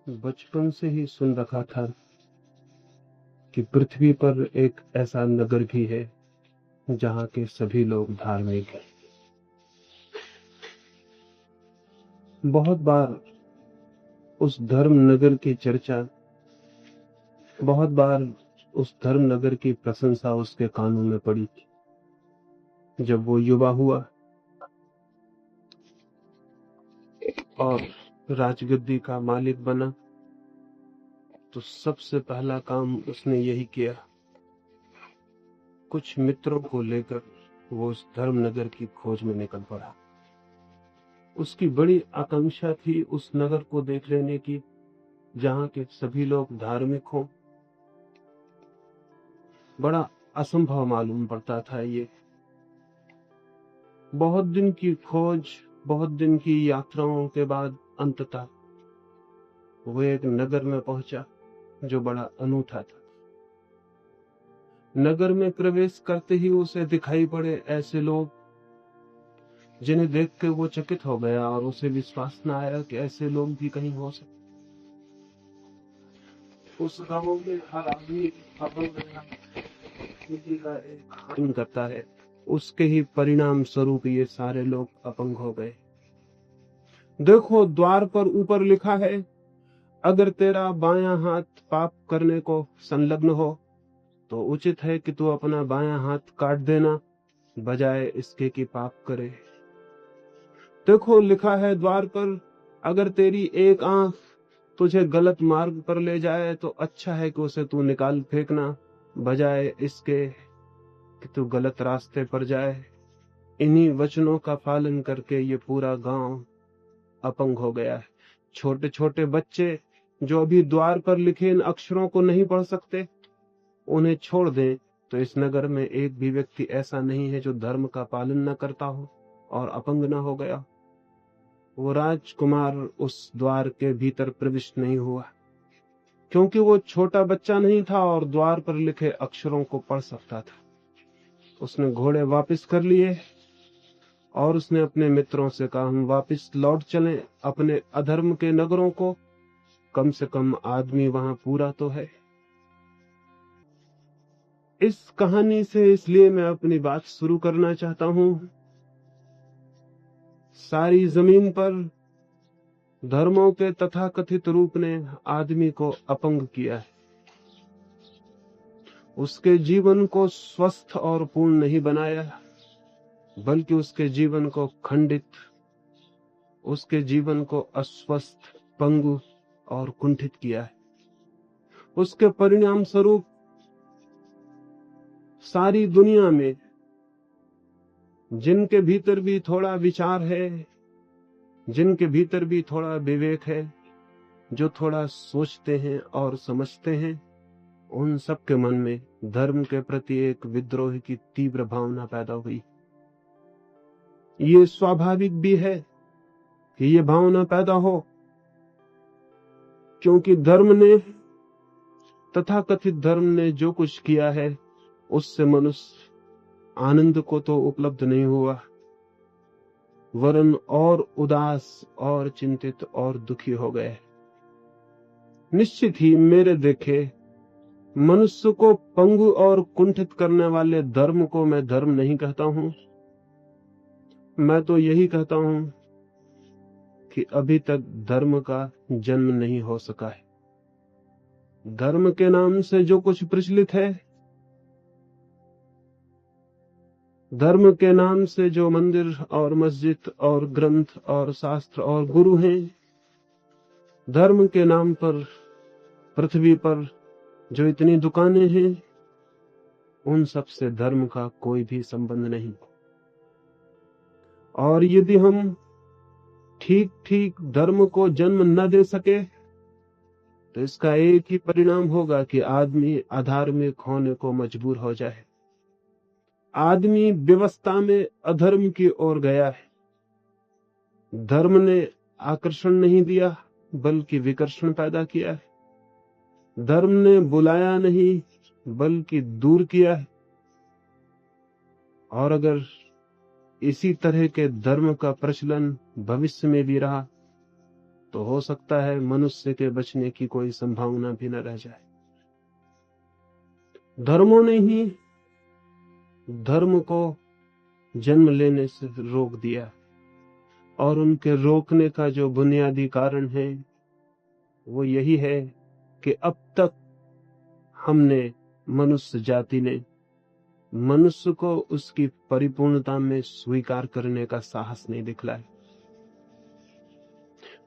बचपन से ही सुन रखा था कि पृथ्वी पर एक ऐसा नगर भी है जहाँ के सभी लोग धार्मिक हैं। बहुत बार उस धर्म नगर की चर्चा, बहुत बार उस धर्म नगर की प्रशंसा उसके कानों में पड़ी थी। जब वो युवा हुआ और राजगद्दी का मालिक बना तो सबसे पहला काम उसने यही किया, कुछ मित्रों को लेकर वो उस धर्म नगर की खोज में निकल पड़ा। उसकी बड़ी आकांक्षा थी उस नगर को देख लेने की जहाँ के सभी लोग धार्मिक हों। बड़ा असंभव मालूम पड़ता था ये। बहुत दिन की खोज, बहुत दिन की यात्राओं के बाद अंततः वो एक नगर में पहुंचा जो बड़ा अनूठा था। नगर में प्रवेश करते ही उसे दिखाई पड़े ऐसे लोग जिन्हें देख के वो चकित हो गया और उसे विश्वास न आया कि ऐसे लोग भी कहीं हो सकते। उस गांव में हर आदमी अपंग करता है, उसके ही परिणाम स्वरूप ये सारे लोग अपंग हो गए। देखो, द्वार पर ऊपर लिखा है, अगर तेरा बायां हाथ पाप करने को संलग्न हो तो उचित है कि तू अपना बायां हाथ काट देना, बजाय इसके कि पाप करे। देखो, लिखा है द्वार पर, अगर तेरी एक आंख तुझे गलत मार्ग पर ले जाए तो अच्छा है कि उसे तू निकाल फेंकना, बजाय इसके कि तू गलत रास्ते पर जाए। इन्हीं वचनों का पालन करके ये पूरा गांव अपंग हो गया है। छोटे छोटे बच्चे जो अभी द्वार पर लिखे इन अक्षरों को नहीं पढ़ सकते, उन्हें छोड़ दें तो इस नगर में एक भी व्यक्ति ऐसा नहीं है जो धर्म का पालन न करता हो और अपंग न हो गया। वो राजकुमार उस द्वार के भीतर प्रविष्ट नहीं हुआ क्योंकि वो छोटा बच्चा नहीं था और द्वार पर लिखे अक्षरों को पढ़ सकता था। उसने घोड़े वापस कर लिए और उसने अपने मित्रों से कहा, हम वापस लौट चलें अपने अधर्म के नगरों को, कम से कम आदमी वहां पूरा तो है। इस कहानी से इसलिए मैं अपनी बात शुरू करना चाहता हूं। सारी जमीन पर धर्मों के तथाकथित रूप ने आदमी को अपंग किया है। उसके जीवन को स्वस्थ और पूर्ण नहीं बनाया, बल्कि उसके जीवन को खंडित, उसके जीवन को अस्वस्थ, पंगु और कुंठित किया है। उसके परिणाम स्वरूप सारी दुनिया में जिनके भीतर भी थोड़ा विचार है, जिनके भीतर भी थोड़ा विवेक है, जो थोड़ा सोचते हैं और समझते हैं, उन सबके मन में धर्म के प्रति एक विद्रोह की तीव्र भावना पैदा हुई। ये स्वाभाविक भी है कि ये भावना पैदा हो, क्योंकि धर्म ने, तथाकथित धर्म ने जो कुछ किया है उससे मनुष्य आनंद को तो उपलब्ध नहीं हुआ, वरन और उदास और चिंतित और दुखी हो गए। निश्चित ही मेरे देखे मनुष्य को पंगु और कुंठित करने वाले धर्म को मैं धर्म नहीं कहता हूं। मैं तो यही कहता हूं कि अभी तक धर्म का जन्म नहीं हो सका है। धर्म के नाम से जो कुछ प्रचलित है, धर्म के नाम से जो मंदिर और मस्जिद और ग्रंथ और शास्त्र और गुरु हैं, धर्म के नाम पर पृथ्वी पर जो इतनी दुकानें हैं, उन सब से धर्म का कोई भी संबंध नहीं। और यदि हम ठीक ठीक धर्म को जन्म न दे सके तो इसका एक ही परिणाम होगा कि आदमी अधार्मिक होने को मजबूर हो जाए। आदमी व्यवस्था में अधर्म की ओर गया है। धर्म ने आकर्षण नहीं दिया बल्कि विकर्षण पैदा किया है। धर्म ने बुलाया नहीं बल्कि दूर किया है। और अगर इसी तरह के धर्म का प्रचलन भविष्य में भी रहा तो हो सकता है मनुष्य के बचने की कोई संभावना भी न रह जाए। धर्मों ने ही धर्म को जन्म लेने से रोक दिया, और उनके रोकने का जो बुनियादी कारण है वो यही है कि अब तक हमने, मनुष्य जाति ने, मनुष्य को उसकी परिपूर्णता में स्वीकार करने का साहस नहीं दिखलाया।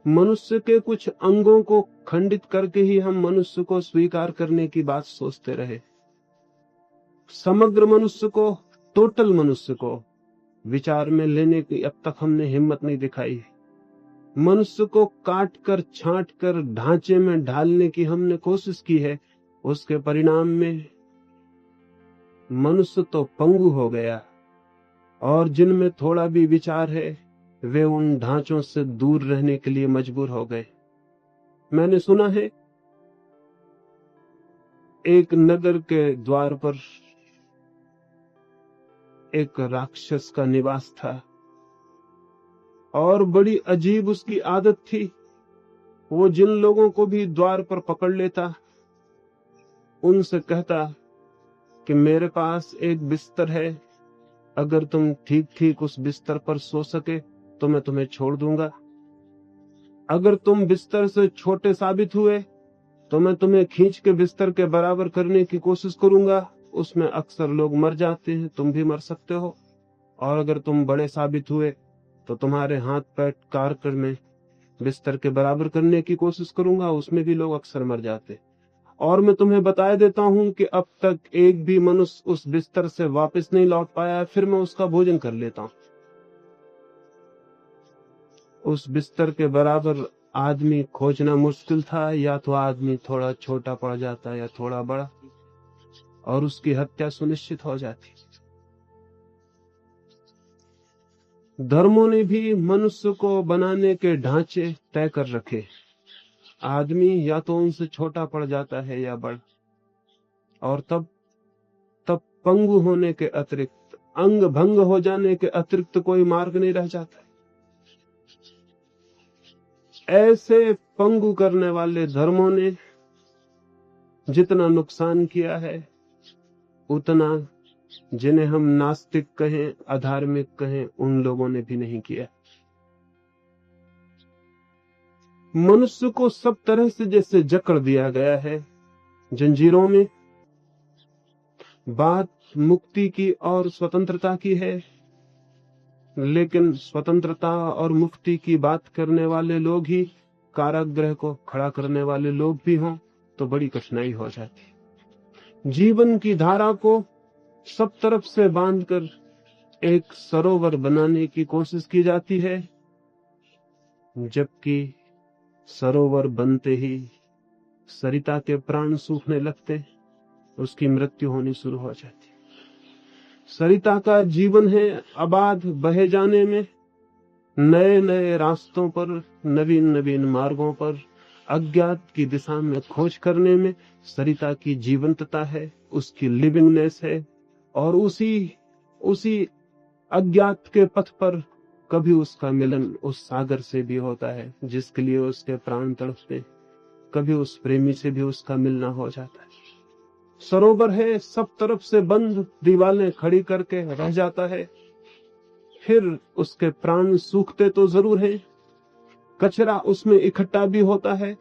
मनुष्य के कुछ अंगों को खंडित करके ही हम मनुष्य को स्वीकार करने की बात सोचते रहे। समग्र मनुष्य को, टोटल मनुष्य को विचार में लेने की अब तक हमने हिम्मत नहीं दिखाई। मनुष्य को काट कर, छांट कर ढांचे में ढालने की हमने कोशिश की है। उसके परिणाम में मनुष्य तो पंगु हो गया, और जिनमें थोड़ा भी विचार है वे उन ढांचों से दूर रहने के लिए मजबूर हो गए। मैंने सुना है एक नगर के द्वार पर एक राक्षस का निवास था, और बड़ी अजीब उसकी आदत थी। वो जिन लोगों को भी द्वार पर पकड़ लेता, उनसे कहता कि मेरे पास एक बिस्तर है, अगर तुम ठीक ठीक उस बिस्तर पर सो सके तो मैं तुम्हें छोड़ दूंगा। अगर तुम बिस्तर से छोटे साबित हुए तो मैं तुम्हें खींच के बिस्तर के बराबर करने की कोशिश करूंगा। उसमें अक्सर लोग मर जाते हैं, तुम भी मर सकते हो। और अगर तुम बड़े साबित हुए तो तुम्हारे हाथ पैर काट कर मैं बिस्तर के बराबर करने की कोशिश करूंगा, उसमें भी लोग अक्सर मर जाते। और मैं तुम्हें बता देता हूं कि अब तक एक भी मनुष्य उस बिस्तर से वापस नहीं लौट पाया है, फिर मैं उसका भोजन कर लेता हूं। उस बिस्तर के बराबर आदमी खोजना मुश्किल था, या तो आदमी थोड़ा छोटा पड़ जाता या थोड़ा बड़ा, और उसकी हत्या सुनिश्चित हो जाती। धर्मों ने भी मनुष्य को बनाने के ढांचे तय कर रखे। आदमी या तो उनसे छोटा पड़ जाता है या बड़ा, और तब पंगु होने के अतिरिक्त, अंग भंग हो जाने के अतिरिक्त कोई मार्ग नहीं रह जाता। ऐसे पंगु करने वाले धर्मों ने जितना नुकसान किया है, उतना जिन्हें हम नास्तिक कहें, अधार्मिक कहें, उन लोगों ने भी नहीं किया। मनुष्य को सब तरह से जैसे जकड़ दिया गया है जंजीरों में। बात मुक्ति की और स्वतंत्रता की है, लेकिन स्वतंत्रता और मुक्ति की बात करने वाले लोग ही कारागृह को खड़ा करने वाले लोग भी हों तो बड़ी कठिनाई हो जाती। जीवन की धारा को सब तरफ से बांधकर एक सरोवर बनाने की कोशिश की जाती है, जबकि सरोवर बनते ही सरिता के प्राण सूखने लगते, उसकी मृत्यु होनी शुरू हो जाती। सरिता का जीवन है आबाद बहे जाने में, नए नए रास्तों पर, नवीन नवीन मार्गों पर, अज्ञात की दिशा में खोज करने में सरिता की जीवंतता है, उसकी लिविंगनेस है। और उसी अज्ञात के पथ पर कभी उसका मिलन उस सागर से भी होता है जिसके लिए उसके प्राण तड़पते, कभी उस प्रेमी से भी उसका मिलना हो जाता है। सरोवर है सब तरफ से बंद, दीवारें खड़ी करके रह जाता है, फिर उसके प्राण सूखते तो जरूर हैं, कचरा उसमें इकट्ठा भी होता है,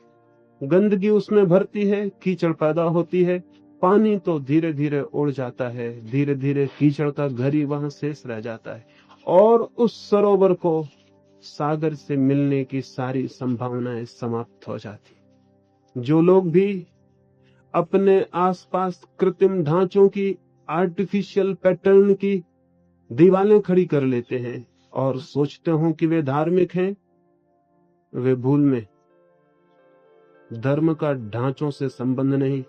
गंदगी उसमें भरती है, कीचड़ पैदा होती है, पानी तो धीरे धीरे उड़ जाता है, धीरे धीरे कीचड़ का घर ही वहां शेष रह जाता है, और उस सरोवर को सागर से मिलने की सारी संभावनाएं समाप्त हो जाती। जो लोग भी अपने आसपास कृत्रिम ढांचों की, आर्टिफिशियल पैटर्न की दीवारें खड़ी कर लेते हैं और सोचते हो कि वे धार्मिक हैं, वे भूल में। धर्म का ढांचों से संबंध नहीं,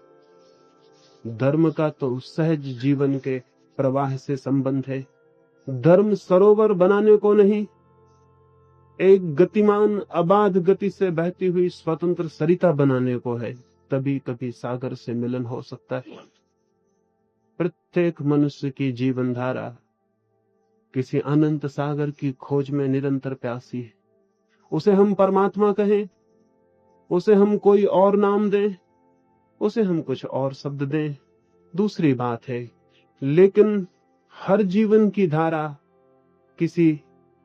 धर्म का तो सहज जीवन के प्रवाह से संबंध है। धर्म सरोवर बनाने को नहीं, एक गतिमान आबाद गति से बहती हुई स्वतंत्र सरिता बनाने को है। तभी कभी सागर से मिलन हो सकता है। प्रत्येक मनुष्य की जीवन धारा किसी अनंत सागर की खोज में निरंतर प्यासी है। उसे हम परमात्मा कहें उसे हम कोई और नाम दें, उसे हम कुछ और शब्द दें, दूसरी बात है, लेकिन हर जीवन की धारा किसी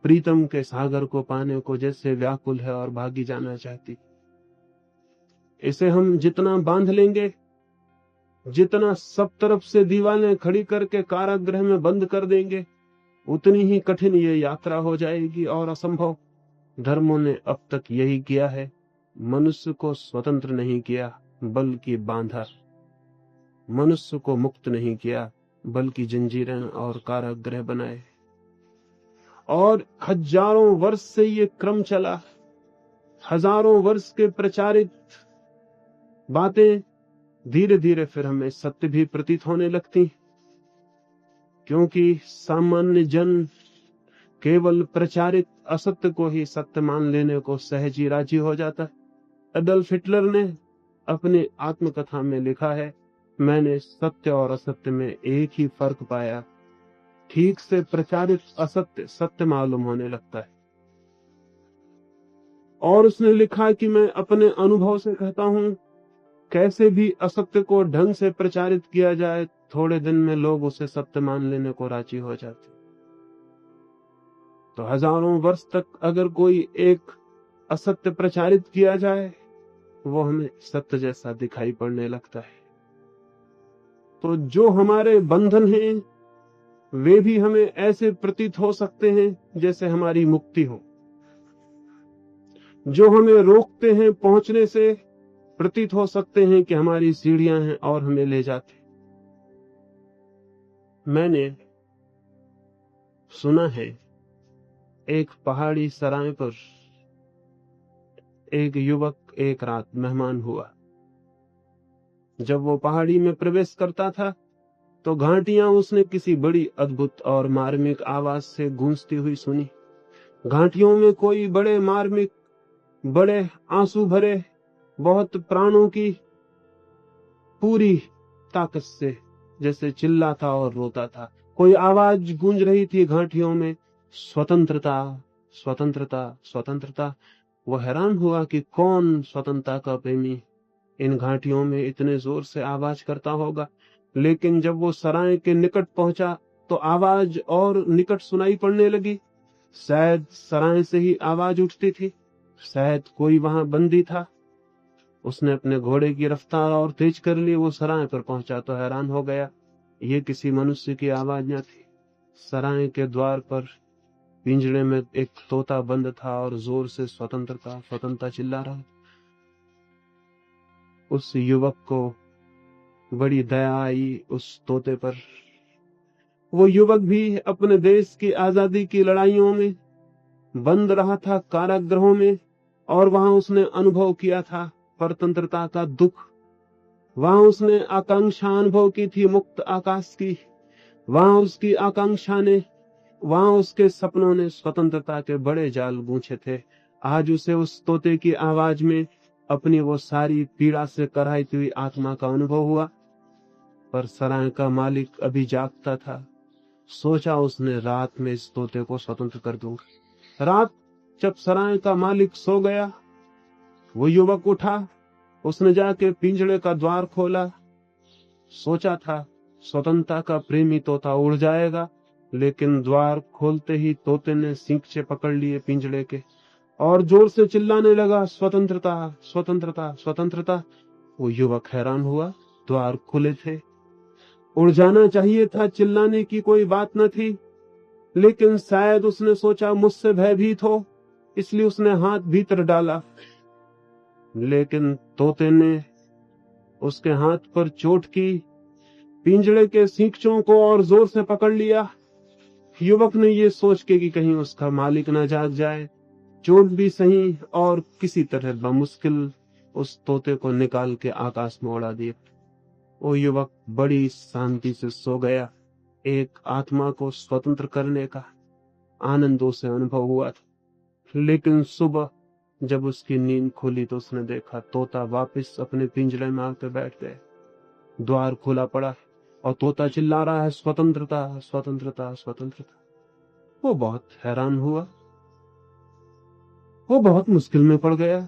प्रीतम के सागर को पाने को जैसे व्याकुल है और भागी जाना चाहती। इसे हम जितना बांध लेंगे, जितना सब तरफ से दीवारें खड़ी करके कारागृह में बंद कर देंगे, उतनी ही कठिन ये यात्रा हो जाएगी और असंभव। धर्मों ने अब तक यही किया है, मनुष्य को स्वतंत्र नहीं किया बल्कि बांधा, मनुष्य को मुक्त नहीं किया बल्कि जंजीरें और कारागृह बनाए। और हजारों वर्ष से ये क्रम चला। हजारों वर्ष के प्रचारित बातें धीरे धीरे फिर हमें सत्य भी प्रतीत होने लगती, क्योंकि सामान्य जन केवल प्रचारित असत्य को ही सत्य मान लेने को सहज ही राजी हो जाता है। एडल्फ हिटलर ने अपनी आत्मकथा में लिखा है, मैंने सत्य और असत्य में एक ही फर्क पाया, ठीक से प्रचारित असत्य सत्य मालूम होने लगता है। और उसने लिखा कि मैं अपने अनुभव से कहता हूं, कैसे भी असत्य को ढंग से प्रचारित किया जाए, थोड़े दिन में लोग उसे सत्य मान लेने को राजी हो जाते। तो हजारों वर्ष तक अगर कोई एक असत्य प्रचारित किया जाए, वो हमें सत्य जैसा दिखाई पड़ने लगता है। तो जो हमारे बंधन हैं, वे भी हमें ऐसे प्रतीत हो सकते हैं जैसे हमारी मुक्ति हो। जो हमें रोकते हैं पहुंचने से, प्रतीत हो सकते हैं कि हमारी सीढ़ियां हैं और हमें ले जाते। मैंने सुना है, एक पहाड़ी सराय पर एक युवक एक रात मेहमान हुआ। जब वो पहाड़ी में प्रवेश करता था, तो घंटियां उसने किसी बड़ी अद्भुत और मार्मिक आवाज से गूंजती हुई सुनी। घंटियों में कोई बड़े मार्मिक, बड़े आंसू भरे, बहुत प्राणों की पूरी ताकत से जैसे चिल्लाता और रोता था। कोई आवाज गूंज रही थी घंटियों में, स्वतंत्रता, स्वतंत्रता, स्वतंत्रता। वो हैरान हुआ कि कौन स्वतंत्रता का प्रेमी इन घाटियों में इतने जोर से आवाज करता होगा। लेकिन जब वो सराय के निकट पहुंचा, तो आवाज और निकट सुनाई पड़ने लगी। शायद सराय से ही आवाज उठती थी, शायद कोई वहां बंदी था। उसने अपने घोड़े की रफ्तार और तेज कर ली। वो सराय पर पहुंचा तो हैरान हो गया, ये किसी मनुष्य की आवाज न थी। सराय के द्वार पर पिंजड़े में एक तोता बंद था और जोर से स्वतंत्रता, स्वतंत्रता चिल्ला रहा। उस युवक को बड़ी दया आई उस तोते पर। वो युवक भी अपने देश की आजादी की लड़ाइयों में बंद रहा था, कारागृहों में, और वहां उसने अनुभव किया था स्वतंत्रता का दुख। वहां उसने आकांक्षा अनुभव की थी मुक्त आकाश की। वहां उसकी आकांक्षा ने, वहां उसके सपनों ने स्वतंत्रता के बड़े जाल गूंथे थे। आज उसे उस तोते की आवाज में अपनी वो सारी पीड़ा से कराहती हुई आत्मा का अनुभव हुआ। पर सराय का मालिक अभी जागता था। सोचा उसने, रात में इस तोते को स्वतंत्र कर दूंगा। रात जब सराय का मालिक सो गया, वो युवक उठा। उसने जाके पिंजड़े का द्वार खोला। सोचा था स्वतंत्रता का प्रेमी तोता उड़ जाएगा, लेकिन द्वार खोलते ही तोते ने सींगचे पकड़ लिए पिंजड़े के और जोर से चिल्लाने लगा, स्वतंत्रता, स्वतंत्रता, स्वतंत्रता। वो युवक हैरान हुआ, द्वार खुले थे, उड़ जाना चाहिए था, चिल्लाने की कोई बात न थी। लेकिन शायद उसने सोचा मुझसे भयभीत हो, इसलिए उसने हाथ भीतर डाला। लेकिन तोते ने उसके हाथ पर चोट की, पिंजड़े के सींगचों को और जोर से पकड़ लिया। युवक ने ये सोच के कि कहीं उसका मालिक न जाग जाए, चोट भी सही और किसी तरह बमुश्किल उस तोते को निकाल के आकाश में उड़ा दिया। वो युवक बड़ी शांति से सो गया। एक आत्मा को स्वतंत्र करने का आनंद उसे अनुभव हुआ था। लेकिन सुबह जब उसकी नींद खुली तो उसने देखा तोता वापस अपने पिंजरे में आकर बैठ गए। द्वार खुला पड़ा और तोता चिल्ला रहा है, स्वतंत्रता, स्वतंत्रता, स्वतंत्रता। वो बहुत हैरान हुआ, वो बहुत मुश्किल में पड़ गया।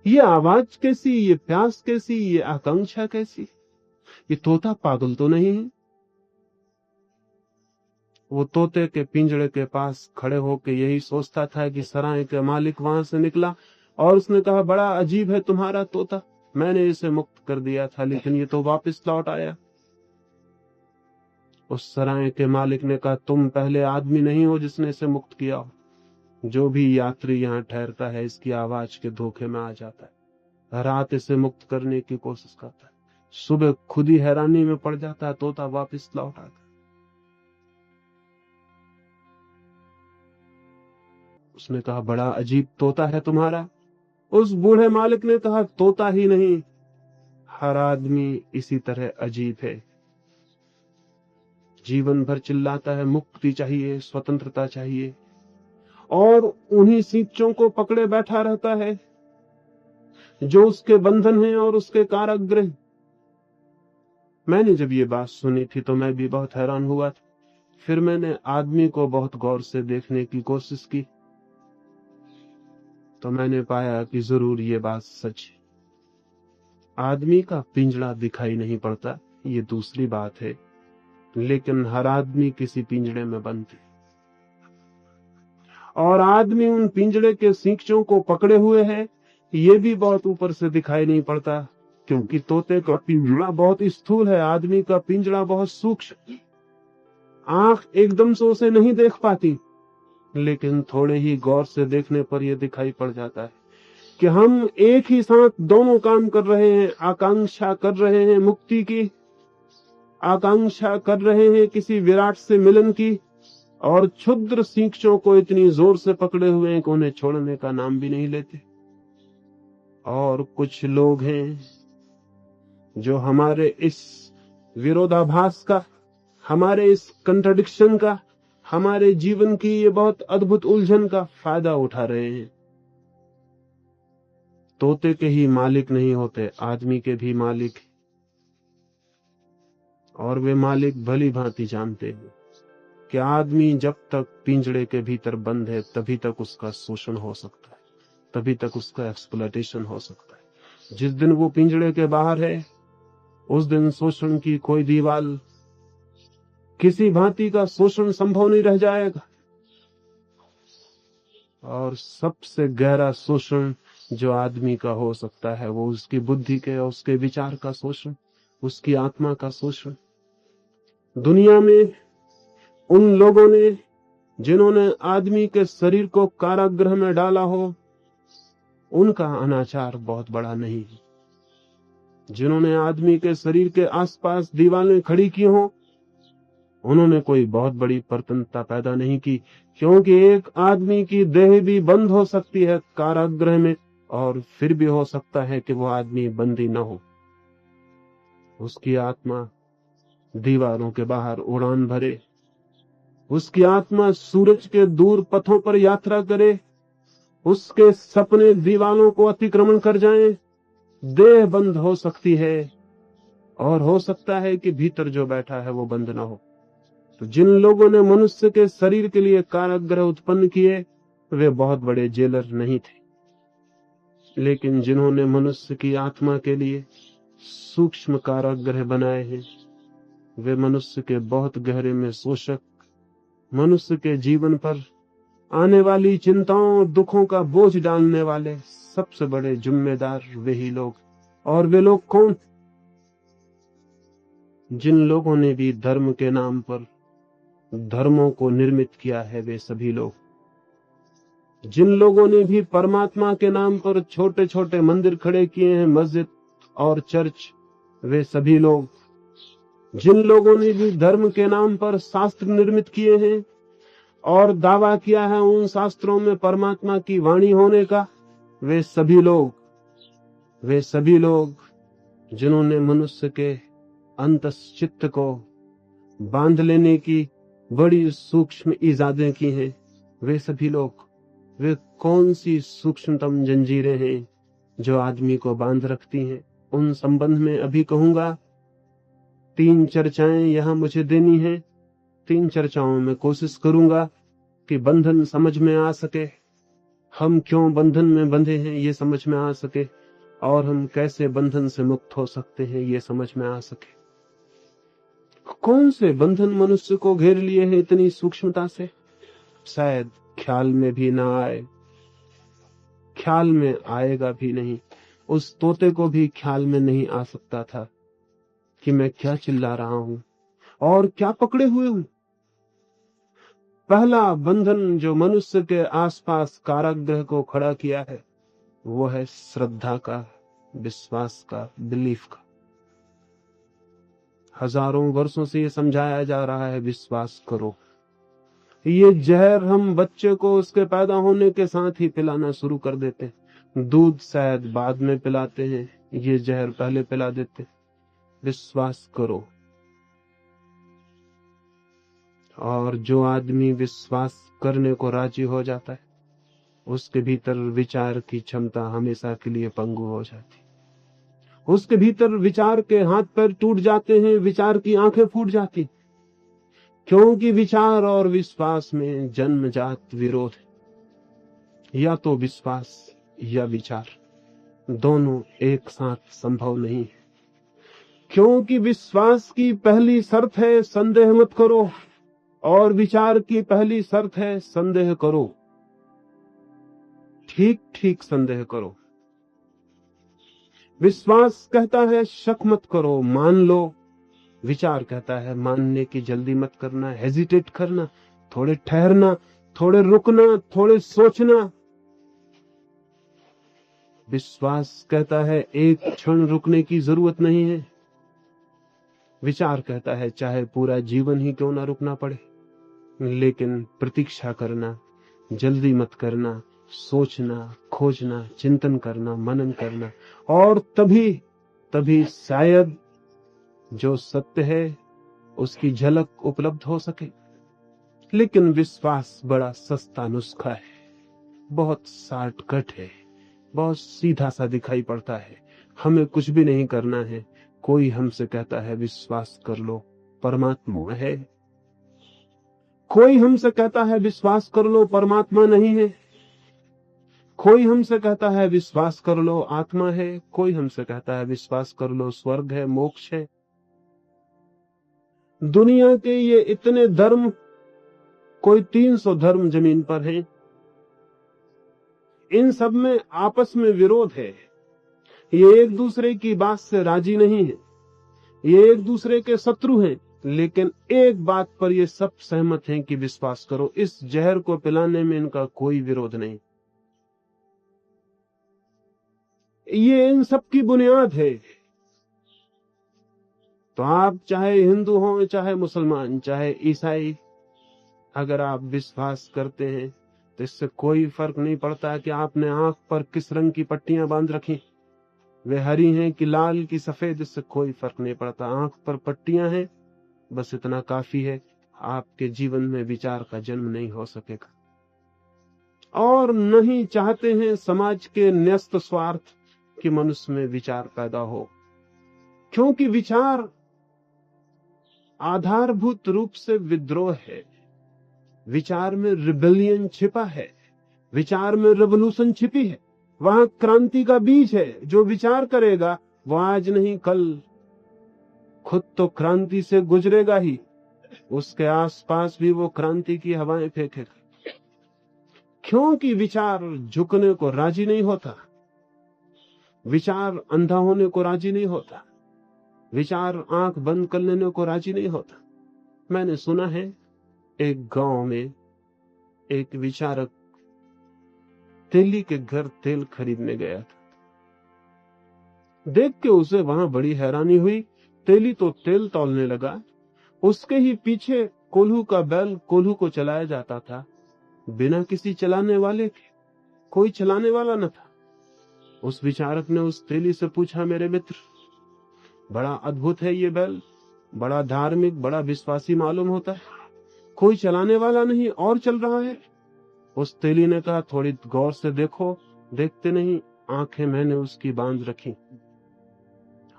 ये आवाज कैसी, ये प्यास कैसी, ये आकांक्षा कैसी? ये तोता पागल तो नहीं है? वो तोते के पिंजड़े के पास खड़े होकर यही सोचता था कि सराय के मालिक वहां से निकला और उसने कहा, बड़ा अजीब है तुम्हारा तोता, मैंने इसे मुक्त कर दिया था लेकिन ये तो वापस लौट आया। उस सराय के मालिक ने कहा, तुम पहले आदमी नहीं हो जिसने इसे मुक्त किया हो। जो भी यात्री यहाँ ठहरता है इसकी आवाज के धोखे में आ जाता है, रात इसे मुक्त करने की कोशिश करता है, सुबह खुद ही हैरानी में पड़ जाता है, तोता वापस लौट आता है। उसने कहा, बड़ा अजीब तोता है तुम्हारा। उस बूढ़े मालिक ने कहा, तोता ही नहीं, हर आदमी इसी तरह अजीब है। जीवन भर चिल्लाता है मुक्ति चाहिए, स्वतंत्रता चाहिए, और उन्हीं सींचों को पकड़े बैठा रहता है जो उसके बंधन है और उसके कारागृह। मैंने जब ये बात सुनी थी तो मैं भी बहुत हैरान हुआ था। फिर मैंने आदमी को बहुत गौर से देखने की कोशिश की तो मैंने पाया कि जरूर ये बात सच है। आदमी का पिंजड़ा दिखाई नहीं पड़ता, ये दूसरी बात है, लेकिन हर आदमी किसी पिंजड़े में बंद है और आदमी उन पिंजड़े के सींचों को पकड़े हुए है, ये भी बहुत ऊपर से दिखाई नहीं पड़ता, क्योंकि तोते का पिंजड़ा बहुत स्थूल है, आदमी का पिंजड़ा बहुत सूक्ष्म। आंख एकदम से उसे नहीं देख पाती, लेकिन थोड़े ही गौर से देखने पर यह दिखाई पड़ जाता है कि हम एक ही साथ दोनों काम कर रहे हैं। आकांक्षा कर रहे हैं मुक्ति की, आकांक्षा कर रहे हैं किसी विराट से मिलन की, और क्षुद्र सींचों को इतनी जोर से पकड़े हुए हैं कि उन्हें छोड़ने का नाम भी नहीं लेते। और कुछ लोग हैं जो हमारे इस विरोधाभास का, हमारे इस कंट्राडिक्शन का, हमारे जीवन की ये बहुत अद्भुत उलझन का फायदा उठा रहे हैं। तोते के ही मालिक नहीं होते, आदमी के भी मालिक, और वे मालिक भली भांति जानते हैं कि आदमी जब तक पिंजड़े के भीतर बंद है तभी तक उसका शोषण हो सकता है, तभी तक उसका एक्सप्लॉयटेशन हो सकता है। जिस दिन वो पिंजड़े के बाहर है उस दिन शोषण की कोई दीवार, किसी भांति का शोषण संभव नहीं रह जाएगा। और सबसे गहरा शोषण जो आदमी का हो सकता है वो उसकी बुद्धि के और उसके विचार का शोषण, उसकी आत्मा का शोषण। दुनिया में उन लोगों ने जिन्होंने आदमी के शरीर को कारागृह में डाला हो, उनका अनाचार बहुत बड़ा नहीं है। जिन्होंने आदमी के शरीर के आसपास दीवारें खड़ी की हो, उन्होंने कोई बहुत बड़ी प्रतनता पैदा नहीं की, क्योंकि एक आदमी की देह भी बंद हो सकती है कारागृह में, और फिर भी हो सकता है कि वो आदमी बंदी न हो, उसकी आत्मा दीवारों के बाहर उड़ान भरे, उसकी आत्मा सूरज के दूर पथों पर यात्रा करे, उसके सपने दीवारों को अतिक्रमण कर जाएं। देह बंद हो सकती है और हो सकता है कि भीतर जो बैठा है वो बंद ना हो। तो जिन लोगों ने मनुष्य के शरीर के लिए कारागृह उत्पन्न किए वे बहुत बड़े जेलर नहीं थे, लेकिन जिन्होंने मनुष्य की आत्मा के लिए सूक्ष्म कारागृह बनाए हैं वे मनुष्य के बहुत गहरे में शोषक, मनुष्य के जीवन पर आने वाली चिंताओं दुखों का बोझ डालने वाले सबसे बड़े जिम्मेदार वही लोग। और वे लोग कौन? जिन लोगों ने भी धर्म के नाम पर धर्मों को निर्मित किया है वे सभी लोग, जिन लोगों ने भी परमात्मा के नाम पर छोटे छोटे मंदिर खड़े किए हैं, मस्जिद और चर्च, वे सभी लोग, जिन लोगों ने भी धर्म के नाम पर शास्त्र निर्मित किए हैं और दावा किया है उन शास्त्रों में परमात्मा की वाणी होने का, वे सभी लोग, वे सभी लोग जिन्होंने मनुष्य के अंतश्चित्त को बांध लेने की बड़ी सूक्ष्म इजादें की हैं, वे सभी लोग, वे कौन सी सूक्ष्मतम जंजीरें हैं जो आदमी को बांध रखती हैं? उन संबंध में अभी कहूंगा। 3 चर्चाएं यहां मुझे देनी है। 3 चर्चाओं में कोशिश करूंगा कि बंधन समझ में आ सके हम क्यों बंधन में बंधे हैं ये समझ में आ सके, और हम कैसे बंधन से मुक्त हो सकते हैं ये समझ में आ सके। कौन से बंधन मनुष्य को घेर लिए हैं इतनी सूक्ष्मता से, शायद ख्याल में भी ना आए, ख्याल में आएगा भी नहीं। उस तोते को भी ख्याल में नहीं आ सकता था कि मैं क्या चिल्ला रहा हूं और क्या पकड़े हुए हूं। पहला बंधन जो मनुष्य के आसपास कारागृह को खड़ा किया है वो है श्रद्धा का, विश्वास का, बिलीफ का। हजारों वर्षों से ये समझाया जा रहा है विश्वास करो। ये जहर हम बच्चे को उसके पैदा होने के साथ ही पिलाना शुरू कर देते हैं। दूध शायद बाद में पिलाते हैं, ये जहर पहले पिला देते हैं। विश्वास करो। और जो आदमी विश्वास करने को राजी हो जाता है उसके भीतर विचार की क्षमता हमेशा के लिए पंगु हो जाती। उसके भीतर विचार के हाथ पैर टूट जाते हैं, विचार की आंखें फूट जाती, क्योंकि विचार और विश्वास में जन्मजात विरोध है। या तो विश्वास या विचार, दोनों एक साथ संभव नहीं है। क्योंकि विश्वास की पहली शर्त है संदेह मत करो, और विचार की पहली शर्त है संदेह करो। ठीक ठीक संदेह करो। विश्वास कहता है शक मत करो, मान लो। विचार कहता है मानने की जल्दी मत करना, हेजिटेट करना, थोड़े ठहरना, थोड़े रुकना, थोड़े सोचना। विश्वास कहता है एक क्षण रुकने की जरूरत नहीं है। विचार कहता है चाहे पूरा जीवन ही क्यों ना रुकना पड़े, लेकिन प्रतीक्षा करना, जल्दी मत करना, सोचना, खोजना, चिंतन करना, मनन करना, और तभी शायद जो सत्य है उसकी झलक उपलब्ध हो सके। लेकिन विश्वास बड़ा सस्ता नुस्खा है, बहुत शॉर्टकट है, बहुत सीधा सा दिखाई पड़ता है। हमें कुछ भी नहीं करना है। कोई हमसे कहता है विश्वास कर लो, परमात्मा है। कोई हमसे कहता है विश्वास कर लो, परमात्मा नहीं है। कोई हमसे कहता है विश्वास कर लो, आत्मा है। कोई हमसे कहता है विश्वास कर लो, स्वर्ग है, मोक्ष है। दुनिया के ये इतने धर्म, कोई 300 धर्म जमीन पर हैं, इन सब में आपस में विरोध है। ये एक दूसरे की बात से राजी नहीं है, ये एक दूसरे के शत्रु हैं, लेकिन एक बात पर ये सब सहमत हैं कि विश्वास करो। इस जहर को पिलाने में इनका कोई विरोध नहीं। ये इन सब की बुनियाद है। तो आप चाहे हिंदू हो, चाहे मुसलमान, चाहे ईसाई, अगर आप विश्वास करते हैं तो इससे कोई फर्क नहीं पड़ता कि आपने आंख पर किस रंग की पट्टियां बांध रखी, वे हरी हैं कि लाल की सफेद, इससे कोई फर्क नहीं पड़ता। आंख पर पट्टियां हैं, बस इतना काफी है। आपके जीवन में विचार का जन्म नहीं हो सकेगा। और नहीं चाहते हैं समाज के न्यस्त स्वार्थ कि मनुष्य में विचार पैदा हो, क्योंकि विचार आधारभूत रूप से विद्रोह है। विचार में रिबेलियन छिपा है, विचार में रेवोल्यूशन छिपी है। वहां क्रांति का बीज है। जो विचार करेगा वो आज नहीं कल खुद तो क्रांति से गुजरेगा ही, उसके आसपास भी वो क्रांति की हवाएं फेंकेगा। क्योंकि विचार झुकने को राजी नहीं होता, विचार अंधा होने को राजी नहीं होता, विचार आंख बंद कर लेने को राजी नहीं होता। मैंने सुना है एक गांव में एक विचारक तेली के घर तेल खरीदने गया था। देख के उसे वहां बड़ी हैरानी हुई। तेली तो तेल तौलने लगा, उसके ही पीछे कोल्हू का बैल कोल्हू को चलाया जाता था, बिना किसी चलाने वाले के। कोई चलाने वाला न था। उस विचारक ने उस तेली से पूछा, मेरे मित्र, बड़ा अद्भुत है ये बैल, बड़ा धार्मिक, बड़ा विश्वासी मालूम होता है, कोई चलाने वाला नहीं और चल रहा है। उस तेली ने कहा, थोड़ी गौर से देखो। देखते नहीं, आंखें मैंने उसकी बांध रखी,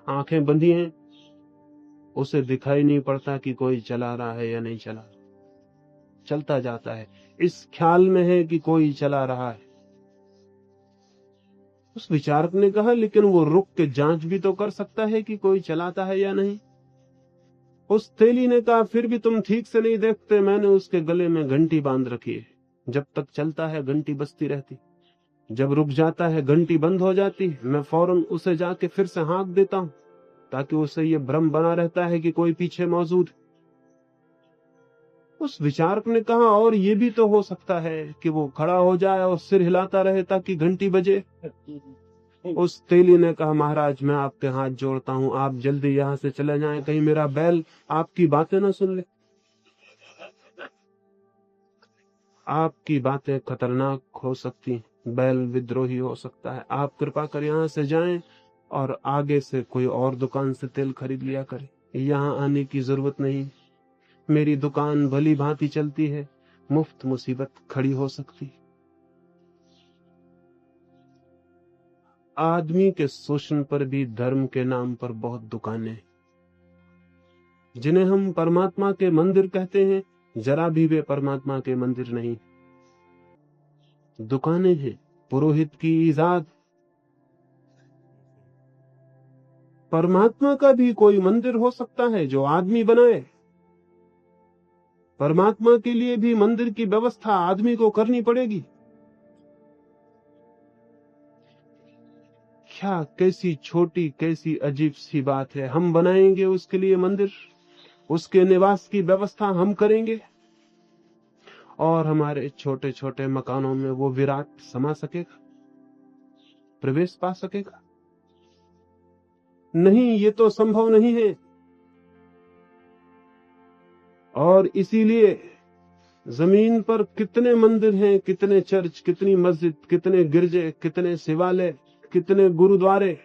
आंखें बंधी हैं, उसे दिखाई नहीं पड़ता कि कोई चला रहा है या नहीं चला। चलता जाता है, इस ख्याल में है कि कोई चला रहा है, उस विचारक ने कहा, लेकिन वो रुक के जांच भी तो कर सकता है कि कोई चलाता है या नहीं। उस तेली ने कहा, फिर भी तुम ठीक से नहीं देखते, मैंने उसके गले में घंटी बांध रखी है। जब तक चलता है घंटी बजती रहती, जब रुक जाता है घंटी बंद हो जाती। मैं फौरन उसे जाके फिर से हाँक देता हूं, ताकि उसे ये भ्रम बना रहता है कि कोई पीछे मौजूद है। उस विचारक ने कहा, और ये भी तो हो सकता है कि वो खड़ा हो जाए और सिर हिलाता रहे ताकि घंटी बजे। उस तेली ने कहा, महाराज मैं आपके हाथ जोड़ता हूं, आप जल्दी यहां से चले जाएं, कहीं मेरा बैल आपकी बातें ना सुन ले। आपकी बातें खतरनाक हो सकती हैं, बैल विद्रोही हो सकता है। आप कृपा कर यहाँ से जाएं और आगे से कोई और दुकान से तेल खरीद लिया करें, यहाँ आने की जरूरत नहीं। मेरी दुकान भली भांति चलती है, मुफ्त मुसीबत खड़ी हो सकती। आदमी के शोषण पर भी धर्म के नाम पर बहुत दुकानें, जिन्हें हम परमात्मा के मंदिर कहते हैं, जरा भी वे परमात्मा के मंदिर नहीं, दुकानें हैं पुरोहित की ईजाद। परमात्मा का भी कोई मंदिर हो सकता है जो आदमी बनाए। परमात्मा के लिए भी मंदिर की व्यवस्था आदमी को करनी पड़ेगी। क्या कैसी छोटी, कैसी अजीब सी बात है, हम बनाएंगे उसके लिए मंदिर, उसके निवास की व्यवस्था हम करेंगे, और हमारे छोटे छोटे मकानों में वो विराट समा सकेगा, प्रवेश पा सकेगा? नहीं, ये तो संभव नहीं है। और इसीलिए जमीन पर कितने मंदिर हैं, कितने चर्च, कितनी मस्जिद, कितने गिरजे, कितने शिवालय, कितने गुरुद्वारे,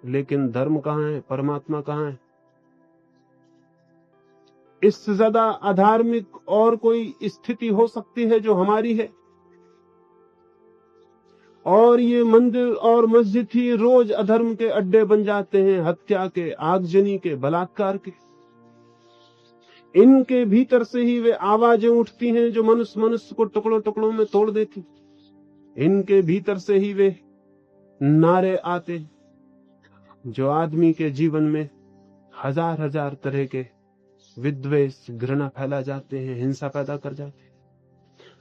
लेकिन धर्म कहाँ है, परमात्मा कहाँ है? इससे ज्यादा अधार्मिक और कोई स्थिति हो सकती है जो हमारी है? और ये मंदिर और मस्जिद ही रोज अधर्म के अड्डे बन जाते हैं, हत्या के, आगजनी के, बलात्कार के। इनके भीतर से ही वे आवाजें उठती हैं जो मनुष्य मनुष्य को टुकड़ों टुकड़ों में तोड़ देती। इनके भीतर से ही वे नारे आते जो आदमी के जीवन में हजार हजार तरह के विद्वेष, घृणा फैला जाते हैं, हिंसा पैदा कर जाते हैं।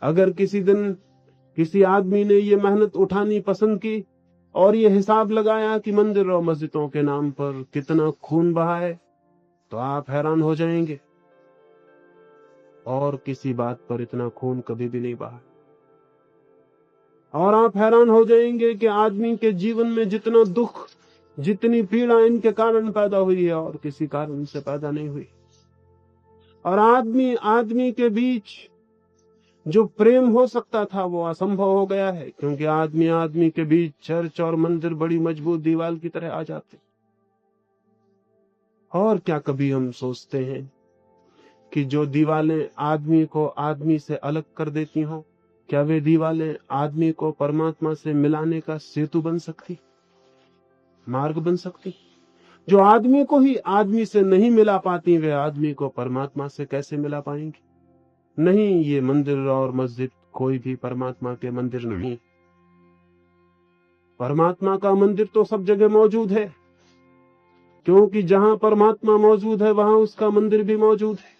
अगर किसी दिन किसी आदमी ने ये मेहनत उठानी पसंद की और ये हिसाब लगाया कि मंदिर और मस्जिदों के नाम पर कितना खून बहा है, तो आप हैरान हो जाएंगे। और किसी बात पर इतना खून कभी भी नहीं बहा। और आप हैरान हो जाएंगे कि आदमी के जीवन में जितना दुख, जितनी पीड़ा इनके कारण पैदा हुई है, और किसी कारण से पैदा नहीं हुई। और आदमी आदमी के बीच जो प्रेम हो सकता था वो असंभव हो गया है, क्योंकि आदमी आदमी के बीच चर्च और मंदिर बड़ी मजबूत दीवार की तरह आ जाते। और क्या कभी हम सोचते हैं कि जो दीवारें आदमी को आदमी से अलग कर देती हों, क्या वे दीवारें आदमी को परमात्मा से मिलाने का सेतु बन सकती, मार्ग बन सकती? जो आदमी को ही आदमी से नहीं मिला पाती, वे आदमी को परमात्मा से कैसे मिला पाएंगी? नहीं, ये मंदिर और मस्जिद कोई भी परमात्मा के मंदिर नहीं। परमात्मा का मंदिर तो सब जगह मौजूद है, क्योंकि जहां परमात्मा मौजूद है वहां उसका मंदिर भी मौजूद है।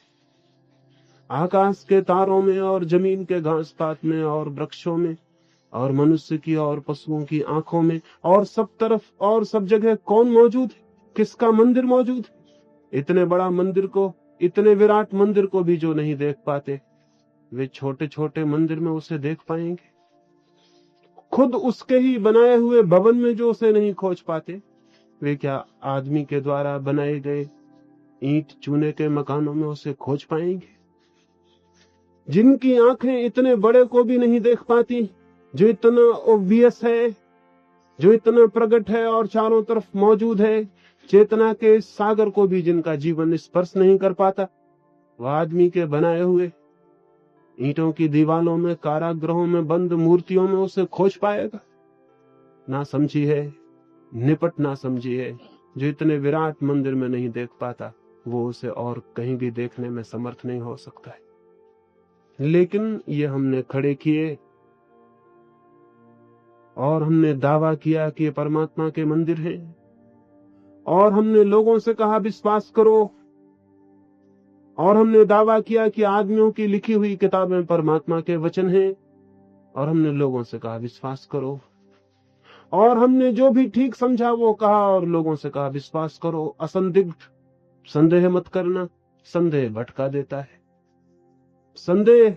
आकाश के तारों में और जमीन के घास पात में और वृक्षों में और मनुष्य की और पशुओं की आंखों में और सब तरफ और सब जगह कौन मौजूद है? किसका मंदिर मौजूद है? इतने बड़ा मंदिर को, इतने विराट मंदिर को भी जो नहीं देख पाते, वे छोटे छोटे मंदिर में उसे देख पाएंगे? खुद उसके ही बनाए हुए भवन में जो उसे नहीं खोज पाते, वे क्या आदमी के द्वारा बनाए गए ईंट चूने के मकानों में उसे खोज पाएंगे? जिनकी आंखें इतने बड़े को भी नहीं देख पाती, जो इतना ऑब्वियस है, जो इतना प्रकट है और चारों तरफ मौजूद है, चेतना के सागर को भी जिनका जीवन स्पर्श नहीं कर पाता, वह आदमी के बनाए हुए ईंटों की दीवालों में, कारागृहों में बंद मूर्तियों में उसे खोज पाएगा? ना समझी है, निपट ना समझी है, जो इतने विराट मंदिर में नहीं देख पाता, वो उसे और कहीं भी देखने में समर्थ नहीं हो सकता है। लेकिन ये हमने खड़े किए और हमने दावा किया कि ये परमात्मा के मंदिर हैं, और हमने लोगों से कहा विश्वास करो, और हमने दावा किया कि आदमियों की लिखी हुई किताबें परमात्मा के वचन हैं, और हमने लोगों से कहा विश्वास करो, और हमने जो भी ठीक समझा वो कहा और लोगों से कहा विश्वास करो। असंदिग्ध, संदेह मत करना, संदेह भटका देता है, संदेह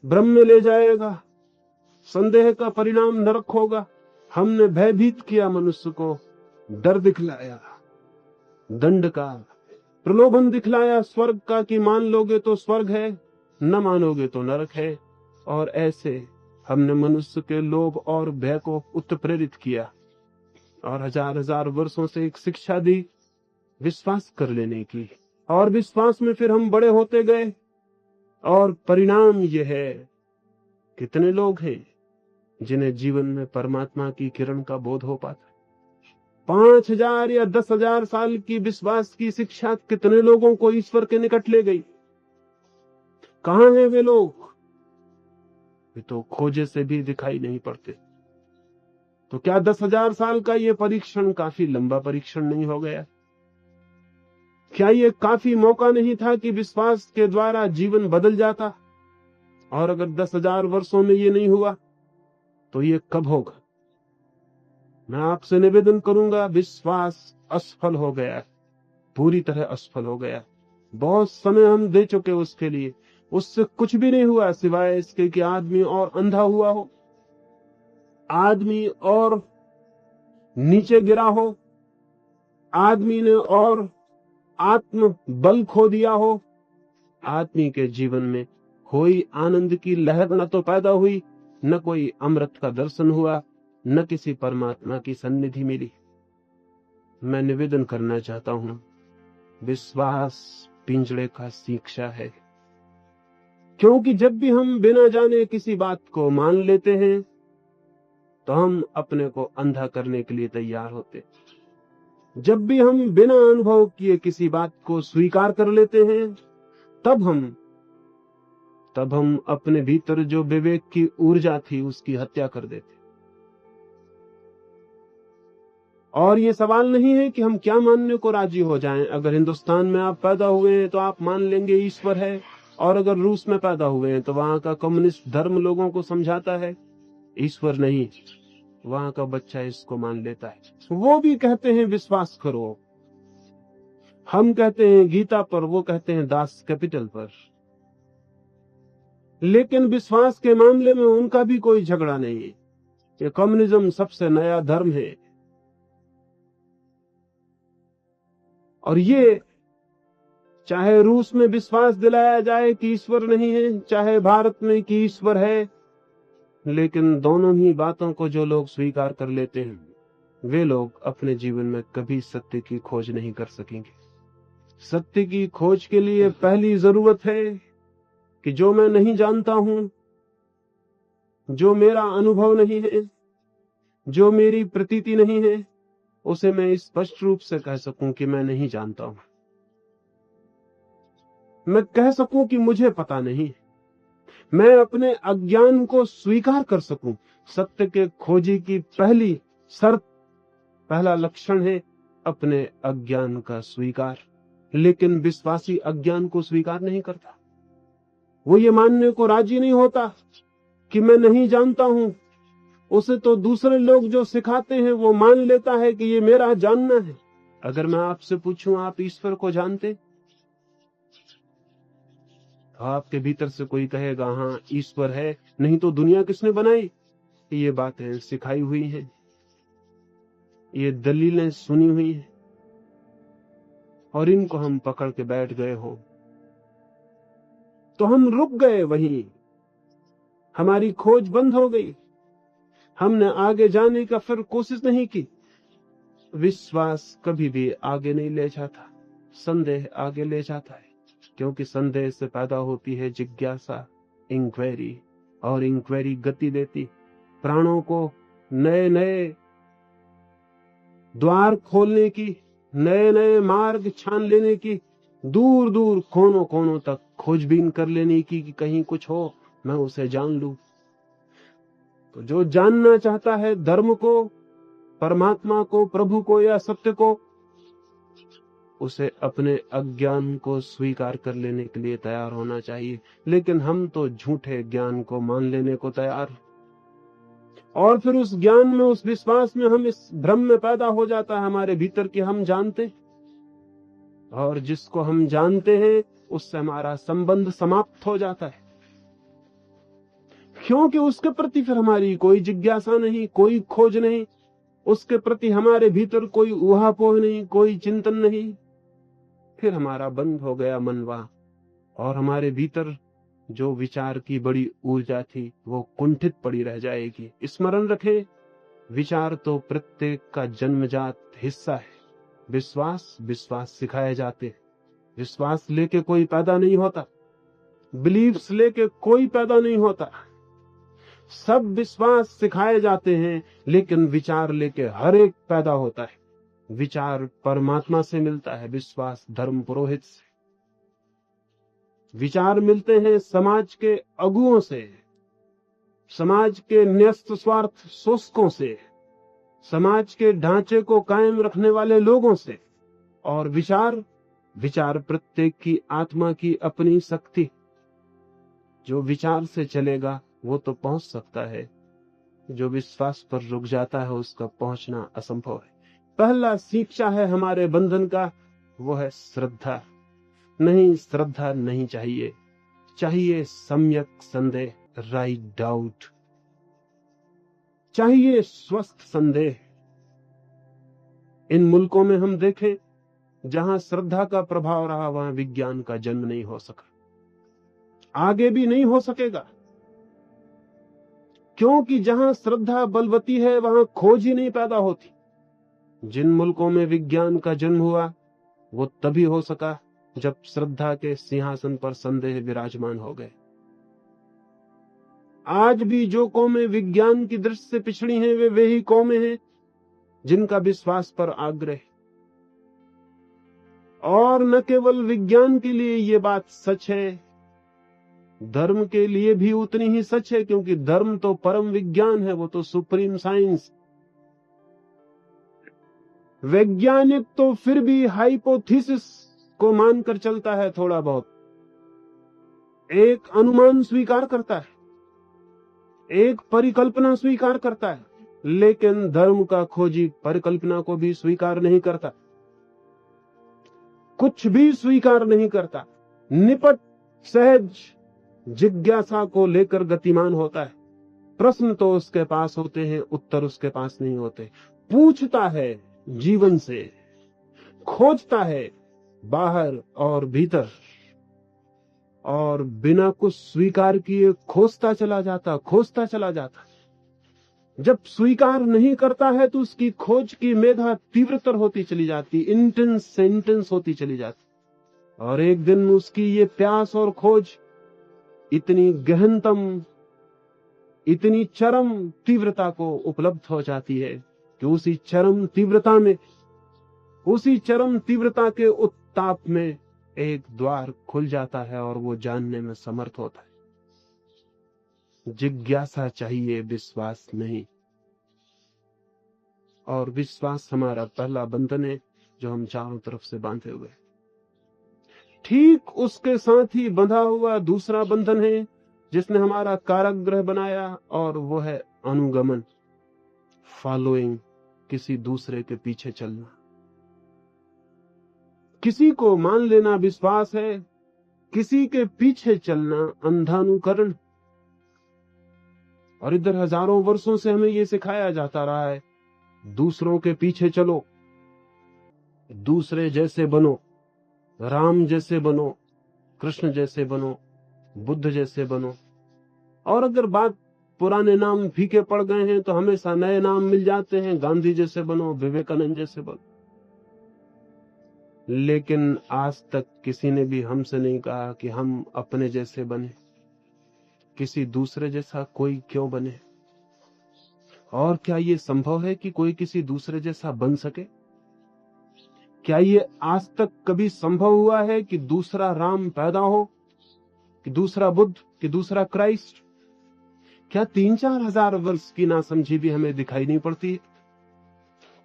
भ्रम में ले जाएगा, संदेह का परिणाम नरक होगा। हमने भयभीत किया मनुष्य को, डर दिखलाया, दंड का प्रलोभन दिखलाया, स्वर्ग का कि मान लोगे तो स्वर्ग है, न मानोगे तो नरक है। और ऐसे हमने मनुष्य के लोभ और भय को उत्प्रेरित किया और हजार हजार वर्षों से एक शिक्षा दी विश्वास कर लेने की, और विश्वास में फिर हम बड़े होते गए। और परिणाम यह है, कितने लोग हैं जिन्हें जीवन में परमात्मा की किरण का बोध हो पाता। 5,000 या 10,000 साल की विश्वास की शिक्षा कितने लोगों को ईश्वर के निकट ले गई। कहां हैं वे लोग? वे तो खोजे से भी दिखाई नहीं पड़ते। तो क्या 10,000 साल का ये परीक्षण काफी लंबा परीक्षण नहीं हो गया? क्या ये काफी मौका नहीं था कि विश्वास के द्वारा जीवन बदल जाता? और अगर 10,000 वर्षों में ये नहीं हुआ तो ये कब होगा? मैं आपसे निवेदन करूंगा, विश्वास असफल हो गया, पूरी तरह असफल हो गया। बहुत समय हम दे चुके उसके लिए, उससे कुछ भी नहीं हुआ सिवाय इसके कि आदमी और अंधा हुआ हो, आदमी और नीचे गिरा हो, आदमी ने और आत्म बल खो दिया हो, आदमी के जीवन में कोई आनंद की लहर न तो पैदा हुई, न कोई अमृत का दर्शन हुआ, न किसी परमात्मा की सन्निधि मिली। मैं निवेदन करना चाहता हूं, विश्वास पिंजड़े का शिक्षा है, क्योंकि जब भी हम बिना जाने किसी बात को मान लेते हैं तो हम अपने को अंधा करने के लिए तैयार होते। जब भी हम बिना अनुभव किए किसी बात को स्वीकार कर लेते हैं तब हम अपने भीतर जो विवेक की ऊर्जा थी उसकी हत्या कर देते। और ये सवाल नहीं है कि हम क्या मानने को राजी हो जाएं। अगर हिंदुस्तान में आप पैदा हुए हैं तो आप मान लेंगे ईश्वर है, और अगर रूस में पैदा हुए हैं तो वहां का कम्युनिस्ट धर्म लोगों को समझाता है ईश्वर नहीं, वहां का बच्चा इसको मान लेता है। वो भी कहते हैं विश्वास करो, हम कहते हैं गीता पर, वो कहते हैं दास कैपिटल पर। लेकिन विश्वास के मामले में उनका भी कोई झगड़ा नहीं है। ये कम्युनिज्म सबसे नया धर्म है, और ये चाहे रूस में विश्वास दिलाया जाए कि ईश्वर नहीं है, चाहे भारत में कि ईश्वर है, लेकिन दोनों ही बातों को जो लोग स्वीकार कर लेते हैं वे लोग अपने जीवन में कभी सत्य की खोज नहीं कर सकेंगे। सत्य की खोज के लिए पहली जरूरत है कि जो मैं नहीं जानता हूं, जो मेरा अनुभव नहीं है, जो मेरी प्रतीति नहीं है, उसे मैं स्पष्ट रूप से कह सकूं कि मैं नहीं जानता हूं। मैं कह सकूं कि मुझे पता नहीं। मैं अपने अज्ञान को स्वीकार कर सकूं। सत्य के खोजी की पहली शर्त, पहला लक्षण है अपने अज्ञान का स्वीकार। लेकिन विश्वासी अज्ञान को स्वीकार नहीं करता। वो ये मानने को राजी नहीं होता कि मैं नहीं जानता हूं। उसे तो दूसरे लोग जो सिखाते हैं वो मान लेता है कि ये मेरा जानना है। अगर मैं आपसे पूछूं आप ईश्वर को जानते, तो आपके भीतर से कोई कहेगा हाँ ईश्वर है, नहीं तो दुनिया किसने बनाई? ये बातें सिखाई हुई हैं, ये दलीलें सुनी हुई हैं, और इनको हम पकड़ के बैठ गए हो तो हम रुक गए वहीं, हमारी खोज बंद हो गई। हमने आगे जाने का फिर कोशिश नहीं की। विश्वास कभी भी आगे नहीं ले जाता, संदेह आगे ले जाता है, क्योंकि संदेह से पैदा होती है जिज्ञासा, इंक्वायरी, और इंक्वायरी गति देती, प्राणों को नए नए द्वार खोलने की, नए नए मार्ग छान लेने की, दूर दूर कोनों कोनों तक खोजबीन कर लेने की कि कहीं कुछ हो मैं उसे जान लूं। तो जो जानना चाहता है धर्म को, परमात्मा को, प्रभु को या सत्य को, उसे अपने अज्ञान को स्वीकार कर लेने के लिए तैयार होना चाहिए। लेकिन हम तो झूठे ज्ञान को मान लेने को तैयार, और फिर उस ज्ञान में, उस विश्वास में हम इस भ्रम में पैदा हो जाता है हमारे भीतर कि हम जानते, और जिसको हम जानते हैं उससे हमारा संबंध समाप्त हो जाता है, क्योंकि उसके प्रति फिर हमारी कोई जिज्ञासा नहीं, कोई खोज नहीं, उसके प्रति हमारे भीतर कोई ऊहापोह नहीं, कोई चिंतन नहीं। फिर हमारा बंद हो गया मनवा, और हमारे भीतर जो विचार की बड़ी ऊर्जा थी वो कुंठित पड़ी रह जाएगी। स्मरण रखें, विचार तो प्रत्येक का जन्मजात हिस्सा है। विश्वास सिखाए जाते हैं। विश्वास लेके कोई पैदा नहीं होता, बिलीव्स लेके कोई पैदा नहीं होता। सब विश्वास सिखाए जाते हैं, लेकिन विचार लेके हर एक पैदा होता है। विचार परमात्मा से मिलता है, विश्वास धर्म पुरोहित से। विचार मिलते हैं समाज के अगुओं से, समाज के न्यस्त स्वार्थ शोषकों से, समाज के ढांचे को कायम रखने वाले लोगों से। और विचार प्रत्येक की आत्मा की अपनी शक्ति। जो विचार से चलेगा वो तो पहुंच सकता है, जो विश्वास पर रुक जाता है उसका पहुंचना असंभव है। पहला शिक्षा है हमारे बंधन का, वो है श्रद्धा। नहीं, श्रद्धा नहीं चाहिए, चाहिए सम्यक संदेह, राइट डाउट, चाहिए स्वस्थ संदेह। इन मुल्कों में हम देखें जहां श्रद्धा का प्रभाव रहा, वहां विज्ञान का जन्म नहीं हो सका, आगे भी नहीं हो सकेगा, क्योंकि जहां श्रद्धा बलवती है वहां खोज ही नहीं पैदा होती। जिन मुल्कों में विज्ञान का जन्म हुआ वो तभी हो सका जब श्रद्धा के सिंहासन पर संदेह विराजमान हो गए। आज भी जो कौमें विज्ञान की दृष्टि से पिछड़ी हैं, वे वही कौमें हैं जिनका विश्वास पर आग्रह। और न केवल विज्ञान के लिए ये बात सच है, धर्म के लिए भी उतनी ही सच है, क्योंकि धर्म तो परम विज्ञान है, वो तो सुप्रीम साइंस। वैज्ञानिक तो फिर भी हाइपोथेसिस को मानकर चलता है, थोड़ा बहुत एक अनुमान स्वीकार करता है, एक परिकल्पना स्वीकार करता है, लेकिन धर्म का खोजी परिकल्पना को भी स्वीकार नहीं करता, कुछ भी स्वीकार नहीं करता। निपट सहज जिज्ञासा को लेकर गतिमान होता है। प्रश्न तो उसके पास होते हैं, उत्तर उसके पास नहीं होते। पूछता है जीवन से, खोजता है बाहर और भीतर, और बिना कुछ स्वीकार किए खोजता चला जाता। जब स्वीकार नहीं करता है तो उसकी खोज की मेधा तीव्रतर होती चली जाती, इंटेंस से इंटेंस होती चली जाती, और एक दिन उसकी ये प्यास और खोज इतनी गहनतम, इतनी चरम तीव्रता को उपलब्ध हो जाती है कि उसी चरम तीव्रता के उत्ताप में एक द्वार खुल जाता है और वो जानने में समर्थ होता है। जिज्ञासा चाहिए, विश्वास नहीं। और विश्वास हमारा पहला बंधन है जो हम चारों तरफ से बांधे हुए। ठीक उसके साथ ही बंधा हुआ दूसरा बंधन है जिसने हमारा कारागृह बनाया, और वो है अनुगमन, फॉलोइंग, किसी दूसरे के पीछे चलना। किसी को मान लेना विश्वास है, किसी के पीछे चलना अंधानुकरण। और इधर हजारों वर्षों से हमें ये सिखाया जाता रहा है, दूसरों के पीछे चलो, दूसरे जैसे बनो, राम जैसे बनो, कृष्ण जैसे बनो, बुद्ध जैसे बनो। और अगर बात पुराने नाम फीके पड़ गए हैं तो हमेशा नए नाम मिल जाते हैं, गांधी जैसे बनो, विवेकानंद जैसे बनो। लेकिन आज तक किसी ने भी हमसे नहीं कहा कि हम अपने जैसे बने, किसी दूसरे जैसा कोई क्यों बने। और क्या ये संभव है कि कोई किसी दूसरे जैसा बन सके? क्या ये आज तक कभी संभव हुआ है कि दूसरा राम पैदा हो, कि दूसरा बुद्ध, कि दूसरा क्राइस्ट? क्या 3-4 हजार वर्ष की नासमझी भी हमें दिखाई नहीं पड़ती है?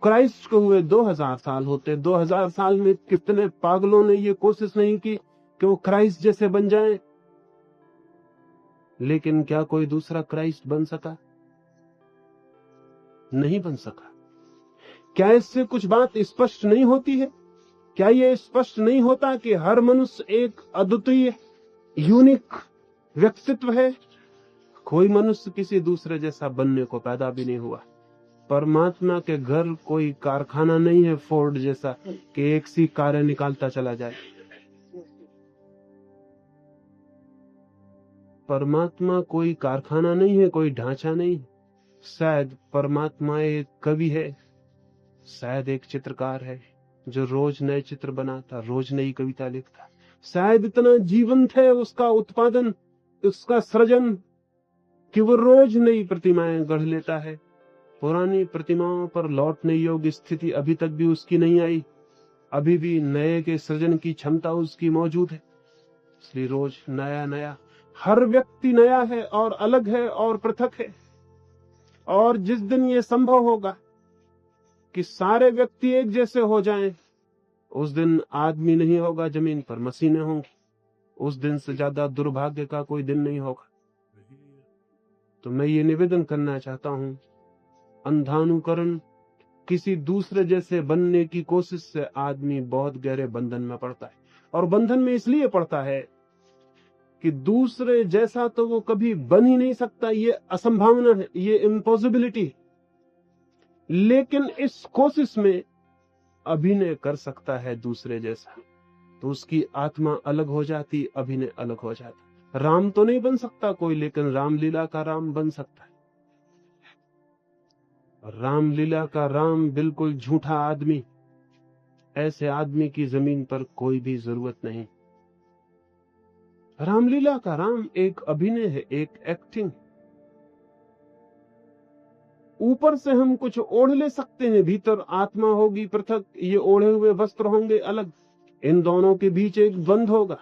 क्राइस्ट को हुए 2000 साल होते, 2000 साल में कितने पागलों ने ये कोशिश नहीं की कि वो क्राइस्ट जैसे बन जाएं? लेकिन क्या कोई दूसरा क्राइस्ट बन सका? नहीं बन सका। क्या इससे कुछ बात स्पष्ट नहीं होती है? क्या ये स्पष्ट नहीं होता कि हर मनुष्य एक अद्वितीय यूनिक व्यक्तित्व है? कोई मनुष्य किसी दूसरे जैसा बनने को पैदा भी नहीं हुआ। परमात्मा के घर कोई कारखाना नहीं है फोर्ड जैसा कि एक सी कारें निकालता चला जाए। परमात्मा कोई कारखाना नहीं है, कोई ढांचा नहीं है। शायद परमात्मा एक कवि है, शायद एक चित्रकार है जो रोज नए चित्र बनाता, रोज नई कविता लिखता। शायद इतना जीवंत है उसका उत्पादन, उसका सृजन, कि वो रोज नई प्रतिमाएं गढ़ लेता है। पुरानी प्रतिमाओं पर लौटने योग्य स्थिति अभी तक भी उसकी नहीं आई। अभी भी नए के सृजन की क्षमता उसकी मौजूद है। इसलिए रोज नया नया, हर व्यक्ति नया है और अलग है और पृथक है। और जिस दिन ये संभव होगा कि सारे व्यक्ति एक जैसे हो जाएं, उस दिन आदमी नहीं होगा जमीन पर, मशीनें होंगी। उस दिन से ज्यादा दुर्भाग्य का कोई दिन नहीं होगा। तो मैं ये निवेदन करना चाहता हूं, अंधानुकरण, किसी दूसरे जैसे बनने की कोशिश से आदमी बहुत गहरे बंधन में पड़ता है। और बंधन में इसलिए पड़ता है कि दूसरे जैसा तो वो कभी बन ही नहीं सकता, ये असंभावना है, ये इम्पॉसिबिलिटी। लेकिन इस कोशिश में अभिनय कर सकता है दूसरे जैसा, तो उसकी आत्मा अलग हो जाती, अभिनय अलग हो जाता। राम तो नहीं बन सकता कोई, लेकिन रामलीला का राम बन सकता है। रामलीला का राम बिल्कुल झूठा आदमी, ऐसे आदमी की जमीन पर कोई भी जरूरत नहीं। रामलीला का राम एक अभिनय है, एक एक्टिंग। ऊपर से हम कुछ ओढ़ ले सकते हैं, भीतर आत्मा होगी पृथक, ये ओढ़े हुए वस्त्र होंगे अलग। इन दोनों के बीच एक द्वंद्व होगा,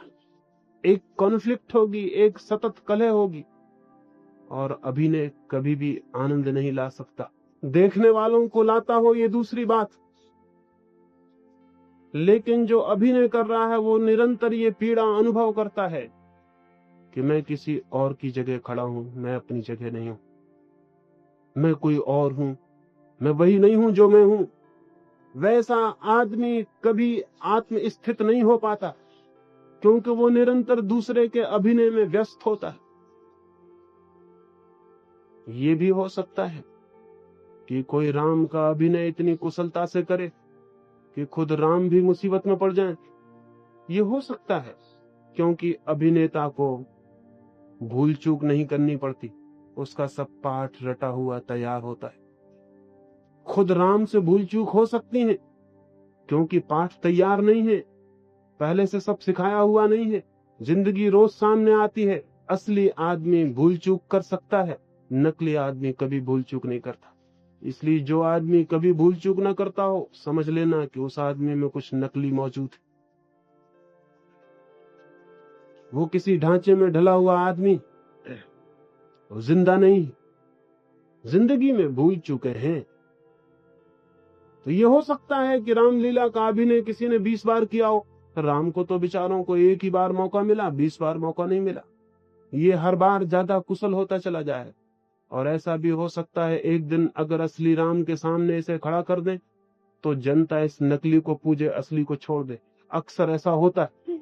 एक कॉन्फ्लिक्ट होगी, एक सतत कलह होगी। और अभिनय कभी भी आनंद नहीं ला सकता। देखने वालों को लाता हो ये दूसरी बात, लेकिन जो अभिनय कर रहा है वो निरंतर ये पीड़ा अनुभव करता है कि मैं किसी और की जगह खड़ा हूं, मैं अपनी जगह नहीं हूं, मैं कोई और हूं, मैं वही नहीं हूं जो मैं हूं। वैसा आदमी कभी आत्म स्थित नहीं हो पाता, क्योंकि वो निरंतर दूसरे के अभिनय में व्यस्त होता है। ये भी हो सकता है कि कोई राम का अभिनय इतनी कुशलता से करे कि खुद राम भी मुसीबत में पड़ जाएं। ये हो सकता है, क्योंकि अभिनेता को भूल चूक नहीं करनी पड़ती, उसका सब पाठ रटा हुआ तैयार होता है। खुद राम से भूल चूक हो सकती है, क्योंकि पाठ तैयार नहीं है, पहले से सब सिखाया हुआ नहीं है। जिंदगी रोज सामने आती है। असली आदमी भूल चूक कर सकता है, नकली आदमी कभी भूल चूक नहीं करता। इसलिए जो आदमी कभी भूल चूक ना करता हो, समझ लेना कि उस आदमी में कुछ नकली मौजूद है। वो किसी ढांचे में ढला हुआ आदमी वो जिंदा नहीं, जिंदगी में भूल चुके हैं। तो ये हो सकता है कि रामलीला का अभिनय किसी ने 20 बार किया हो। राम को तो बेचारों को एक ही बार मौका मिला, 20 बार मौका नहीं मिला। ये हर बार ज्यादा कुशल होता चला जाए। और ऐसा भी हो सकता है एक दिन अगर असली राम के सामने इसे खड़ा कर दे तो जनता इस नकली को पूजे, असली को छोड़ दे। अक्सर ऐसा होता है,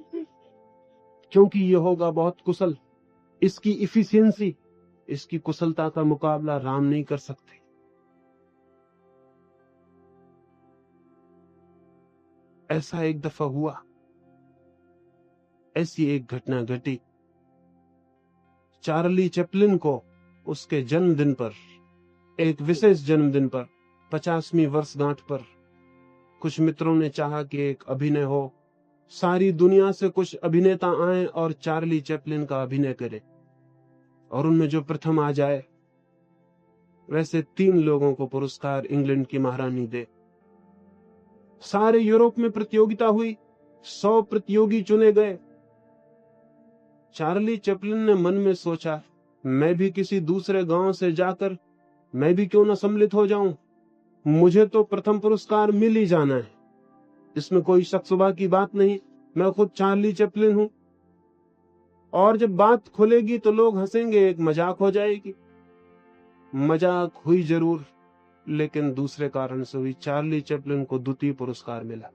क्योंकि ये होगा बहुत कुशल। इसकी इफिशियंसी, इसकी कुशलता का मुकाबला राम नहीं कर सकते। ऐसा एक दफा हुआ, ऐसी एक घटना घटी। चार्ली चैपलिन को उसके जन्मदिन पर, एक विशेष जन्मदिन पर, 50वीं वर्षगांठ पर, कुछ मित्रों ने चाहा कि एक अभिनय हो, सारी दुनिया से कुछ अभिनेता आए और चार्ली चैपलिन का अभिनय करें, और उनमें जो प्रथम आ जाए वैसे 3 लोगों को पुरस्कार इंग्लैंड की महारानी दे। सारे यूरोप में प्रतियोगिता हुई, 100 प्रतियोगी चुने गए। चार्ली चैपलिन ने मन में सोचा, मैं भी किसी दूसरे गांव से जाकर मैं भी क्यों ना सम्मिलित हो जाऊं, मुझे तो प्रथम पुरस्कार मिल ही जाना है, इसमें कोई शक शुबा की बात नहीं। मैं खुद चार्ली चैपलिन हूं, और जब बात खुलेगी तो लोग हंसेंगे, एक मजाक हो जाएगी। मजाक हुई जरूर, लेकिन दूसरे कारण से हुई। चार्ली चैपलिन को द्वितीय पुरस्कार मिला,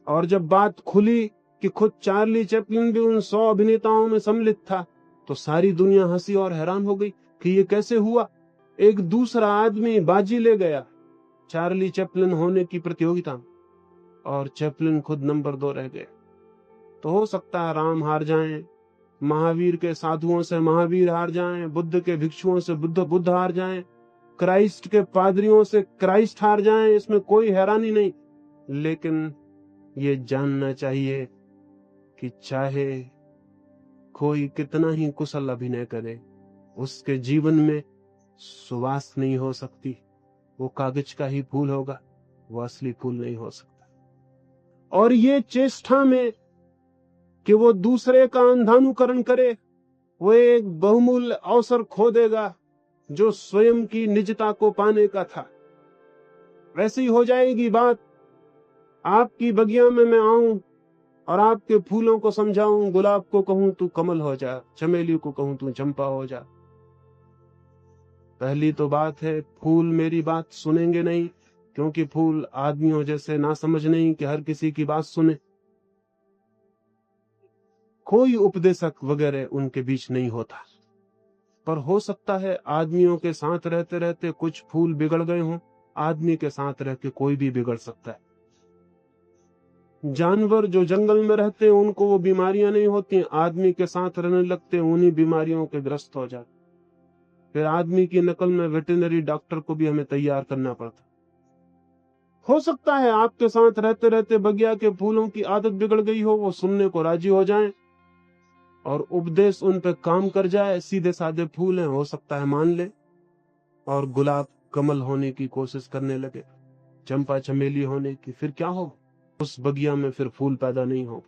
और जब बात खुली कि खुद चार्ली चैपलिन भी उन 100 अभिनेताओं में सम्मिलित था, तो सारी दुनिया हंसी और हैरान हो गई कि ये कैसे हुआ। एक दूसरा आदमी बाजी ले गया चार्ली चैपलिन होने की प्रतियोगिता में, और चैपलिन खुद नंबर 2 रह गए। तो हो सकता है राम हार जाएं, महावीर के साधुओं से महावीर हार जाएं, बुद्ध के भिक्षुओं से बुद्ध हार जाएं, क्राइस्ट के पादरियों से क्राइस्ट हार जाएं, इसमें कोई हैरानी नहीं। लेकिन ये जानना चाहिए कि चाहे कोई कितना ही कुशल अभिनय करे, उसके जीवन में सुवास नहीं हो सकती। वो कागज का ही फूल होगा, वो असली फूल नहीं हो सकता। और ये चेष्टा में कि वो दूसरे का अंधानुकरण करे, वो एक बहुमूल्य अवसर खो देगा जो स्वयं की निजता को पाने का था। वैसे ही हो जाएगी बात, आपकी बगिया में मैं आऊं और आपके फूलों को समझाऊं, गुलाब को कहूं तू कमल हो जा, चमेली को कहूं तू चंपा हो जा। पहली तो बात है, फूल मेरी बात सुनेंगे नहीं, क्योंकि फूल आदमियों जैसे ना समझ नहीं कि हर किसी की बात सुने। कोई उपदेशक वगैरह उनके बीच नहीं होता, पर हो सकता है आदमियों के साथ रहते रहते कुछ फूल बिगड़ गए हों। आदमी के साथ रह के कोई भी बिगड़ सकता है। जानवर जो जंगल में रहते हैं उनको वो बीमारियां नहीं होती, आदमी के साथ रहने लगते हैं उन्हीं बीमारियों के ग्रस्त हो जाते। फिर आदमी की नकल में वेटरनरी डॉक्टर को भी हमें तैयार करना पड़ता। हो सकता है आपके साथ रहते रहते बगिया के फूलों की आदत बिगड़ गई हो, वो सुनने को राजी हो जाएं और उपदेश उन पे काम कर जाए। सीधे साधे फूल हैं, हो सकता है मान ले, और गुलाब कमल होने की कोशिश करने लगे, चंपा चमेली होने की। फिर क्या हो, उस बगिया में फिर फूल पैदा नहीं हो।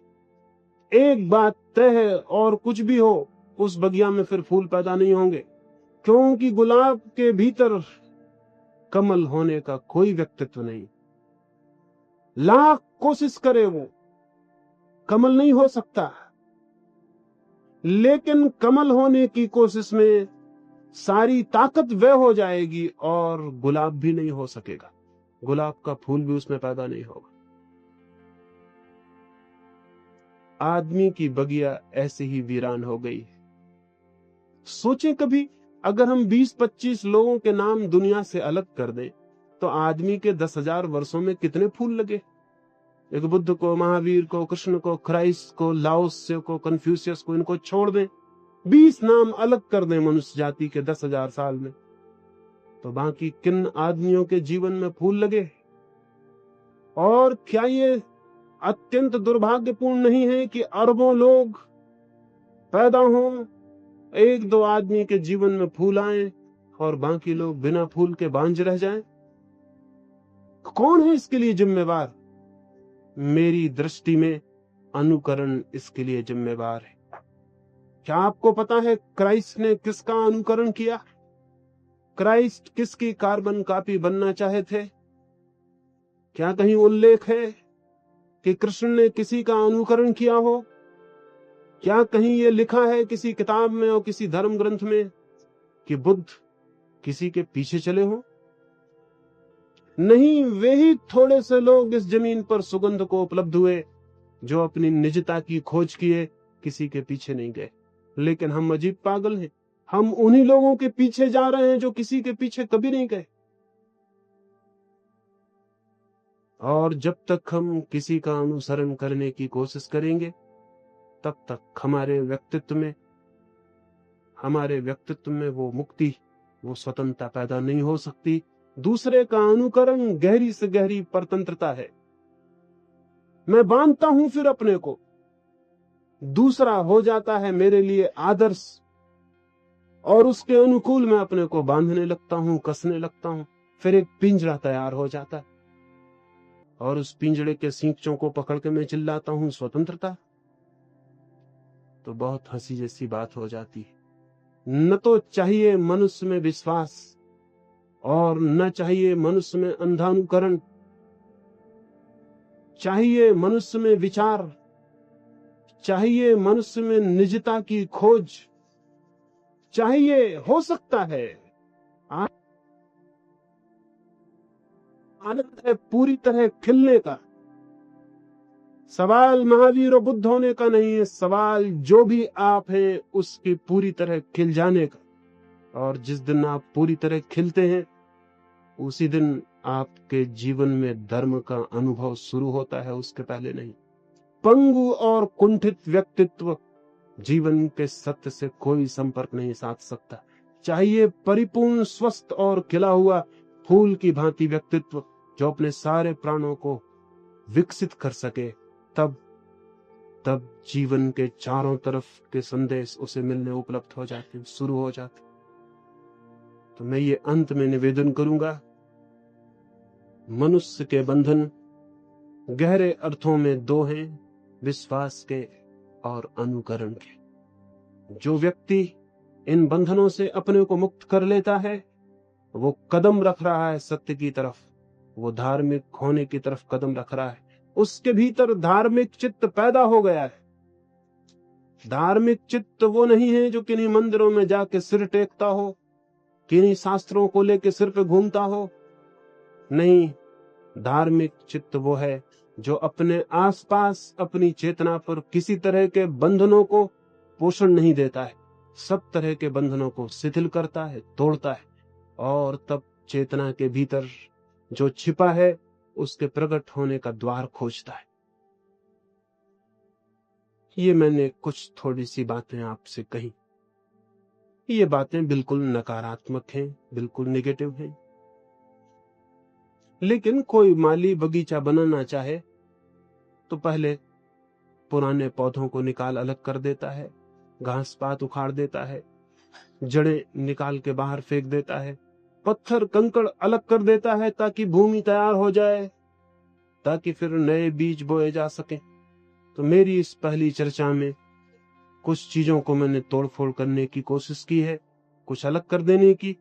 एक बात तय है, और कुछ भी हो, उस बगिया में फिर फूल पैदा नहीं होंगे, क्योंकि गुलाब के भीतर कमल होने का कोई व्यक्तित्व नहीं। लाख कोशिश करे वो, कमल नहीं हो सकता। लेकिन कमल होने की कोशिश में सारी ताकत व्यय हो जाएगी और गुलाब भी नहीं हो सकेगा, गुलाब का फूल भी उसमें पैदा नहीं होगा। आदमी की बगिया ऐसे ही वीरान हो गई। सोचें कभी, अगर हम 20-25 लोगों के नाम दुनिया से अलग कर दें, तो आदमी के 10,000 वर्षों में कितने फूल लगे। एक बुद्ध को, महावीर को, कृष्ण को, क्राइस्ट को, लाओत्से को, कन्फ्यूशियस को, इनको छोड़ दें, 20 नाम अलग कर दें मनुष्य जाति के 10,000 साल में, तो बाकी किन आदमियों के जीवन में फूल लगे। और क्या ये अत्यंत दुर्भाग्यपूर्ण नहीं है कि अरबों लोग पैदा हों, 1-2 आदमी के जीवन में फूल आए और बाकी लोग बिना फूल के बांझ रह जाएं? कौन है इसके लिए जिम्मेवार? मेरी दृष्टि में अनुकरण इसके लिए जिम्मेवार है। क्या आपको पता है क्राइस्ट ने किसका अनुकरण किया? क्राइस्ट किसकी कार्बन कॉपी बनना चाहे थे? क्या कहीं उल्लेख है कि कृष्ण ने किसी का अनुकरण किया हो? क्या कहीं ये लिखा है किसी किताब में और किसी धर्म ग्रंथ में कि बुद्ध किसी के पीछे चले हों? नहीं, वे ही थोड़े से लोग इस जमीन पर सुगंध को उपलब्ध हुए जो अपनी निजता की खोज किए, किसी के पीछे नहीं गए। लेकिन हम अजीब पागल हैं, हम उन्हीं लोगों के पीछे जा रहे हैं जो किसी के पीछे कभी नहीं गए। और जब तक हम किसी का अनुसरण करने की कोशिश करेंगे, तब तक हमारे व्यक्तित्व में वो मुक्ति, वो स्वतंत्रता पैदा नहीं हो सकती। दूसरे का अनुकरण गहरी से गहरी परतंत्रता है। मैं बांधता हूं फिर अपने को, दूसरा हो जाता है मेरे लिए आदर्श, और उसके अनुकूल मैं अपने को बांधने लगता हूं, कसने लगता हूं। फिर एक पिंजरा तैयार हो जाता है, और उस पिंजरे के सींचों को पकड़ के मैं चिल्लाता हूं स्वतंत्रता। तो बहुत हंसी जैसी बात हो जाती है। न तो चाहिए मनुष्य में विश्वास और न चाहिए मनुष्य में अंधानुकरण, चाहिए मनुष्य में विचार, चाहिए मनुष्य में निजता की खोज, चाहिए हो सकता है आनंद है पूरी तरह खिलने का। सवाल महावीर और बुद्ध होने का नहीं है, सवाल जो भी आप हैं उसकी पूरी तरह खिल जाने का। और जिस दिन आप पूरी तरह खिलते हैं उसी दिन आपके जीवन में धर्म का अनुभव शुरू होता है, उसके पहले नहीं। पंगु और कुंठित व्यक्तित्व जीवन के सत्य से कोई संपर्क नहीं साध सकता। चाहिए परिपूर्ण, स्वस्थ और खिला हुआ फूल की भांति व्यक्तित्व जो अपने सारे प्राणों को विकसित कर सके, तब जीवन के चारों तरफ के संदेश उसे मिलने उपलब्ध हो जाते, शुरू हो जाते। तो मैं ये अंत में निवेदन करूंगा, मनुष्य के बंधन गहरे अर्थों में दो हैं, विश्वास के और अनुकरण के। जो व्यक्ति इन बंधनों से अपने को मुक्त कर लेता है वो कदम रख रहा है सत्य की तरफ, वो धार्मिक होने की तरफ कदम रख रहा है। उसके भीतर धार्मिक चित्त पैदा हो गया है। धार्मिक चित्त वो नहीं है जो किन्हीं मंदिरों में जाके सिर टेकता हो, किन्हीं शास्त्रों को लेके सिर पे घूमता हो। नहीं, धार्मिक चित्त वो है जो अपने आसपास अपनी चेतना पर किसी तरह के बंधनों को पोषण नहीं देता है, सब तरह के बंधनों को शिथिल करता है, तोड़ता है, और तब चेतना के भीतर जो छिपा है उसके प्रकट होने का द्वार खोजता है। ये मैंने कुछ थोड़ी सी बातें आपसे कही। ये बातें बिल्कुल नकारात्मक हैं, बिल्कुल नेगेटिव हैं। लेकिन कोई माली बगीचा बनाना चाहे तो पहले पुराने पौधों को निकाल अलग कर देता है, घास पात उखाड़ देता है, जड़ें निकाल के बाहर फेंक देता है, पत्थर कंकड़ अलग कर देता है ताकि भूमि तैयार हो जाए, ताकि फिर नए बीज बोए जा सके। तो मेरी इस पहली चर्चा में कुछ चीजों को मैंने तोड़फोड़ करने की कोशिश की है, कुछ अलग कर देने की,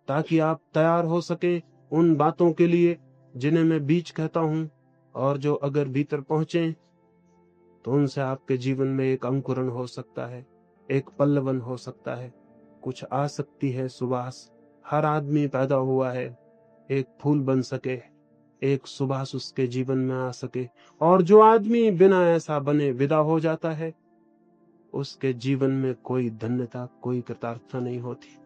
ताकि आप तैयार हो सके उन बातों के लिए जिन्हें मैं बीज कहता हूं, और जो अगर भीतर पहुंचे तो उनसे आपके जीवन में एक अंकुरण हो सकता है, एक पल्लवन हो सकता है, कुछ आ सकती है सुवास। हर आदमी पैदा हुआ है एक फूल बन सके, एक सुबास उसके जीवन में आ सके। और जो आदमी बिना ऐसा बने विदा हो जाता है उसके जीवन में कोई धन्यता, कोई कृतार्थता नहीं होती।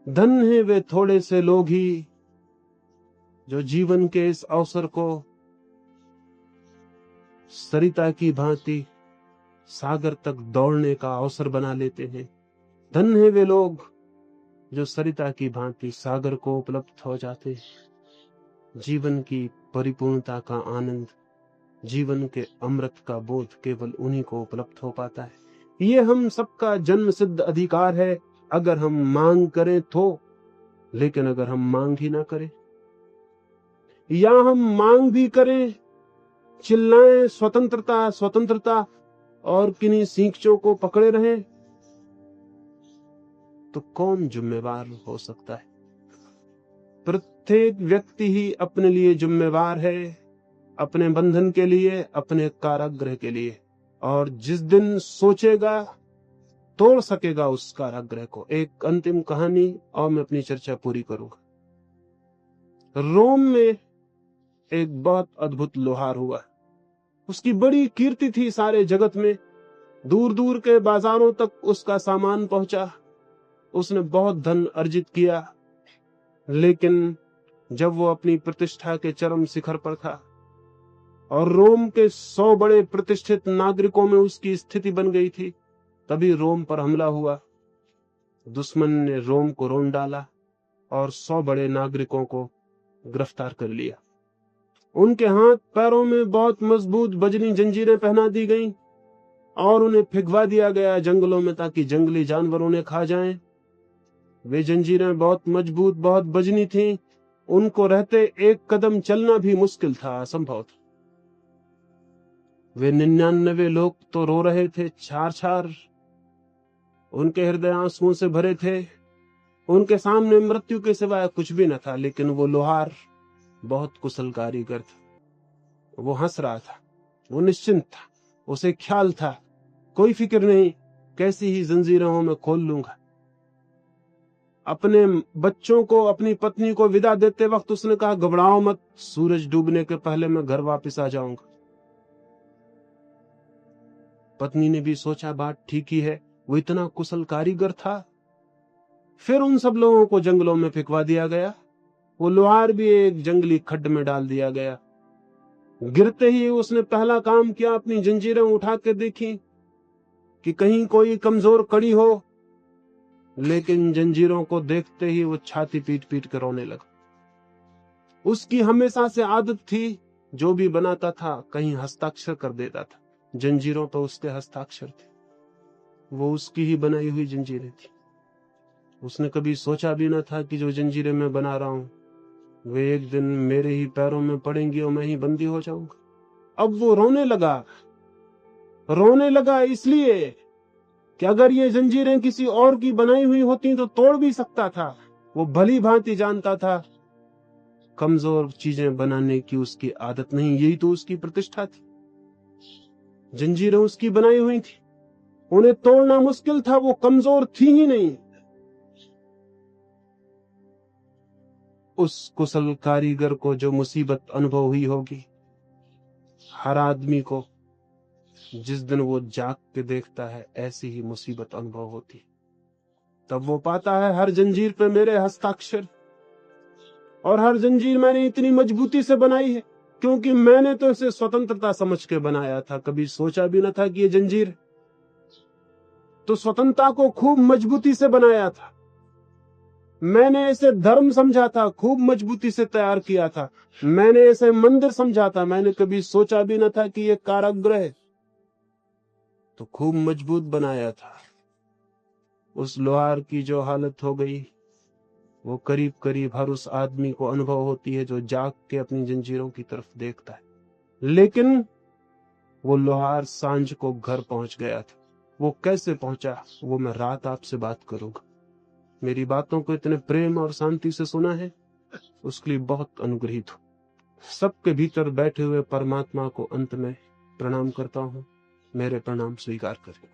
धन है वे थोड़े से लोग ही जो जीवन के इस अवसर को सरिता की भांति सागर तक दौड़ने का अवसर बना लेते हैं। धन है वे लोग जो सरिता की भांति सागर को उपलब्ध हो जाते हैं। जीवन की परिपूर्णता का आनंद, जीवन के अमृत का बोध केवल उन्हीं को उपलब्ध हो पाता है। ये हम सबका जन्म सिद्ध अधिकार है, अगर हम मांग करें तो। लेकिन अगर हम मांग ही ना करें, या हम मांग भी करें, चिल्लाएं स्वतंत्रता स्वतंत्रता और किन्हीं सींचों को पकड़े रहें, तो कौन जिम्मेवार हो सकता है? प्रत्येक व्यक्ति ही अपने लिए जिम्मेवार है, अपने बंधन के लिए, अपने कारागृह के लिए। और जिस दिन सोचेगा तोड़ सकेगा उस कारागृह को। एक अंतिम कहानी और मैं अपनी चर्चा पूरी करूंगा। रोम में एक बहुत अद्भुत लोहार हुआ, उसकी बड़ी कीर्ति थी सारे जगत में, दूर दूर के बाजारों तक उसका सामान पहुंचा, उसने बहुत धन अर्जित किया। लेकिन जब वो अपनी प्रतिष्ठा के चरम शिखर पर था और रोम के 100 बड़े प्रतिष्ठित नागरिकों में उसकी स्थिति बन गई थी, तभी रोम पर हमला हुआ। दुश्मन ने रोम को रोन डाला और 100 बड़े नागरिकों को गिरफ्तार कर लिया। उनके हाथ पैरों में बहुत मजबूत बजनी जंजीरें पहना दी गईं और उन्हें फिगवा दिया गया जंगलों में ताकि जंगली जानवर उन्हें खा जाएं। वे जंजीरें बहुत मजबूत, बहुत बजनी थीं, उनको रहते एक कदम चलना भी मुश्किल था, असंभव था। वे 99 लोग तो रो रहे थे छार छार, उनके हृदय आंसुओं से भरे थे, उनके सामने मृत्यु के सिवाय कुछ भी न था। लेकिन वो लोहार बहुत कुशल कारीगर था। वो हंस रहा था, वो निश्चिंत था, उसे ख्याल था, कोई फिक्र नहीं, कैसी ही जंजीरों में खोल लूंगा। अपने बच्चों को, अपनी पत्नी को विदा देते वक्त उसने कहा, घबराओ मत, सूरज डूबने के पहले मैं घर वापस आ जाऊंगा। पत्नी ने भी सोचा बात ठीक ही है, वो इतना कुशल कारीगर था। फिर उन सब लोगों को जंगलों में फेंकवा दिया गया। वो लोहार भी एक जंगली खड्ड में डाल दिया गया। गिरते ही उसने पहला काम किया, अपनी जंजीरें उठा के देखी कि कहीं कोई कमजोर कड़ी हो। लेकिन जंजीरों को देखते ही वो छाती पीट पीट कर रोने लगा। उसकी हमेशा से आदत थी, जो भी बनाता था कहीं हस्ताक्षर कर देता था। जंजीरों पर उसके हस्ताक्षर थे, वो उसकी ही बनाई हुई जंजीरें थी। उसने कभी सोचा भी न था कि जो जंजीरें मैं बना रहा हूं वे एक दिन मेरे ही पैरों में पड़ेंगी और मैं ही बंदी हो जाऊंगा। अब वो रोने लगा इसलिए कि अगर ये जंजीरें किसी और की बनाई हुई होती तो तोड़ भी सकता था। वो भली भांति जानता था कमजोर चीजें बनाने की उसकी आदत नहीं, यही तो उसकी प्रतिष्ठा थी। जंजीरें उसकी बनाई हुई थी, उन्हें तोड़ना मुश्किल था, वो कमजोर थी ही नहीं। उस कुशल कारीगर को जो मुसीबत अनुभव हुई होगी, हर आदमी को जिस दिन वो जाग के देखता है ऐसी ही मुसीबत अनुभव होती। तब वो पाता है हर जंजीर पे मेरे हस्ताक्षर, और हर जंजीर मैंने इतनी मजबूती से बनाई है क्योंकि मैंने तो इसे स्वतंत्रता समझ के बनाया था। कभी सोचा भी न था कि ये जंजीर, तो स्वतंत्रता को खूब मजबूती से बनाया था। मैंने इसे धर्म समझा था, खूब मजबूती से तैयार किया था। मैंने इसे मंदिर समझा था, मैंने कभी सोचा भी न था कि ये कारागृह, तो खूब मजबूत बनाया था। उस लोहार की जो हालत हो गई, वो करीब करीब हर उस आदमी को अनुभव होती है जो जाग के अपनी जंजीरों की तरफ देखता है। लेकिन वो लोहार सांझ को घर पहुंच गया था। वो कैसे पहुंचा वो मैं रात आपसे बात करूंगा। मेरी बातों को इतने प्रेम और शांति से सुना है उसके लिए बहुत अनुग्रहित हूं। सबके भीतर बैठे हुए परमात्मा को अंत में प्रणाम करता हूं। मेरे प्रणाम स्वीकार करें।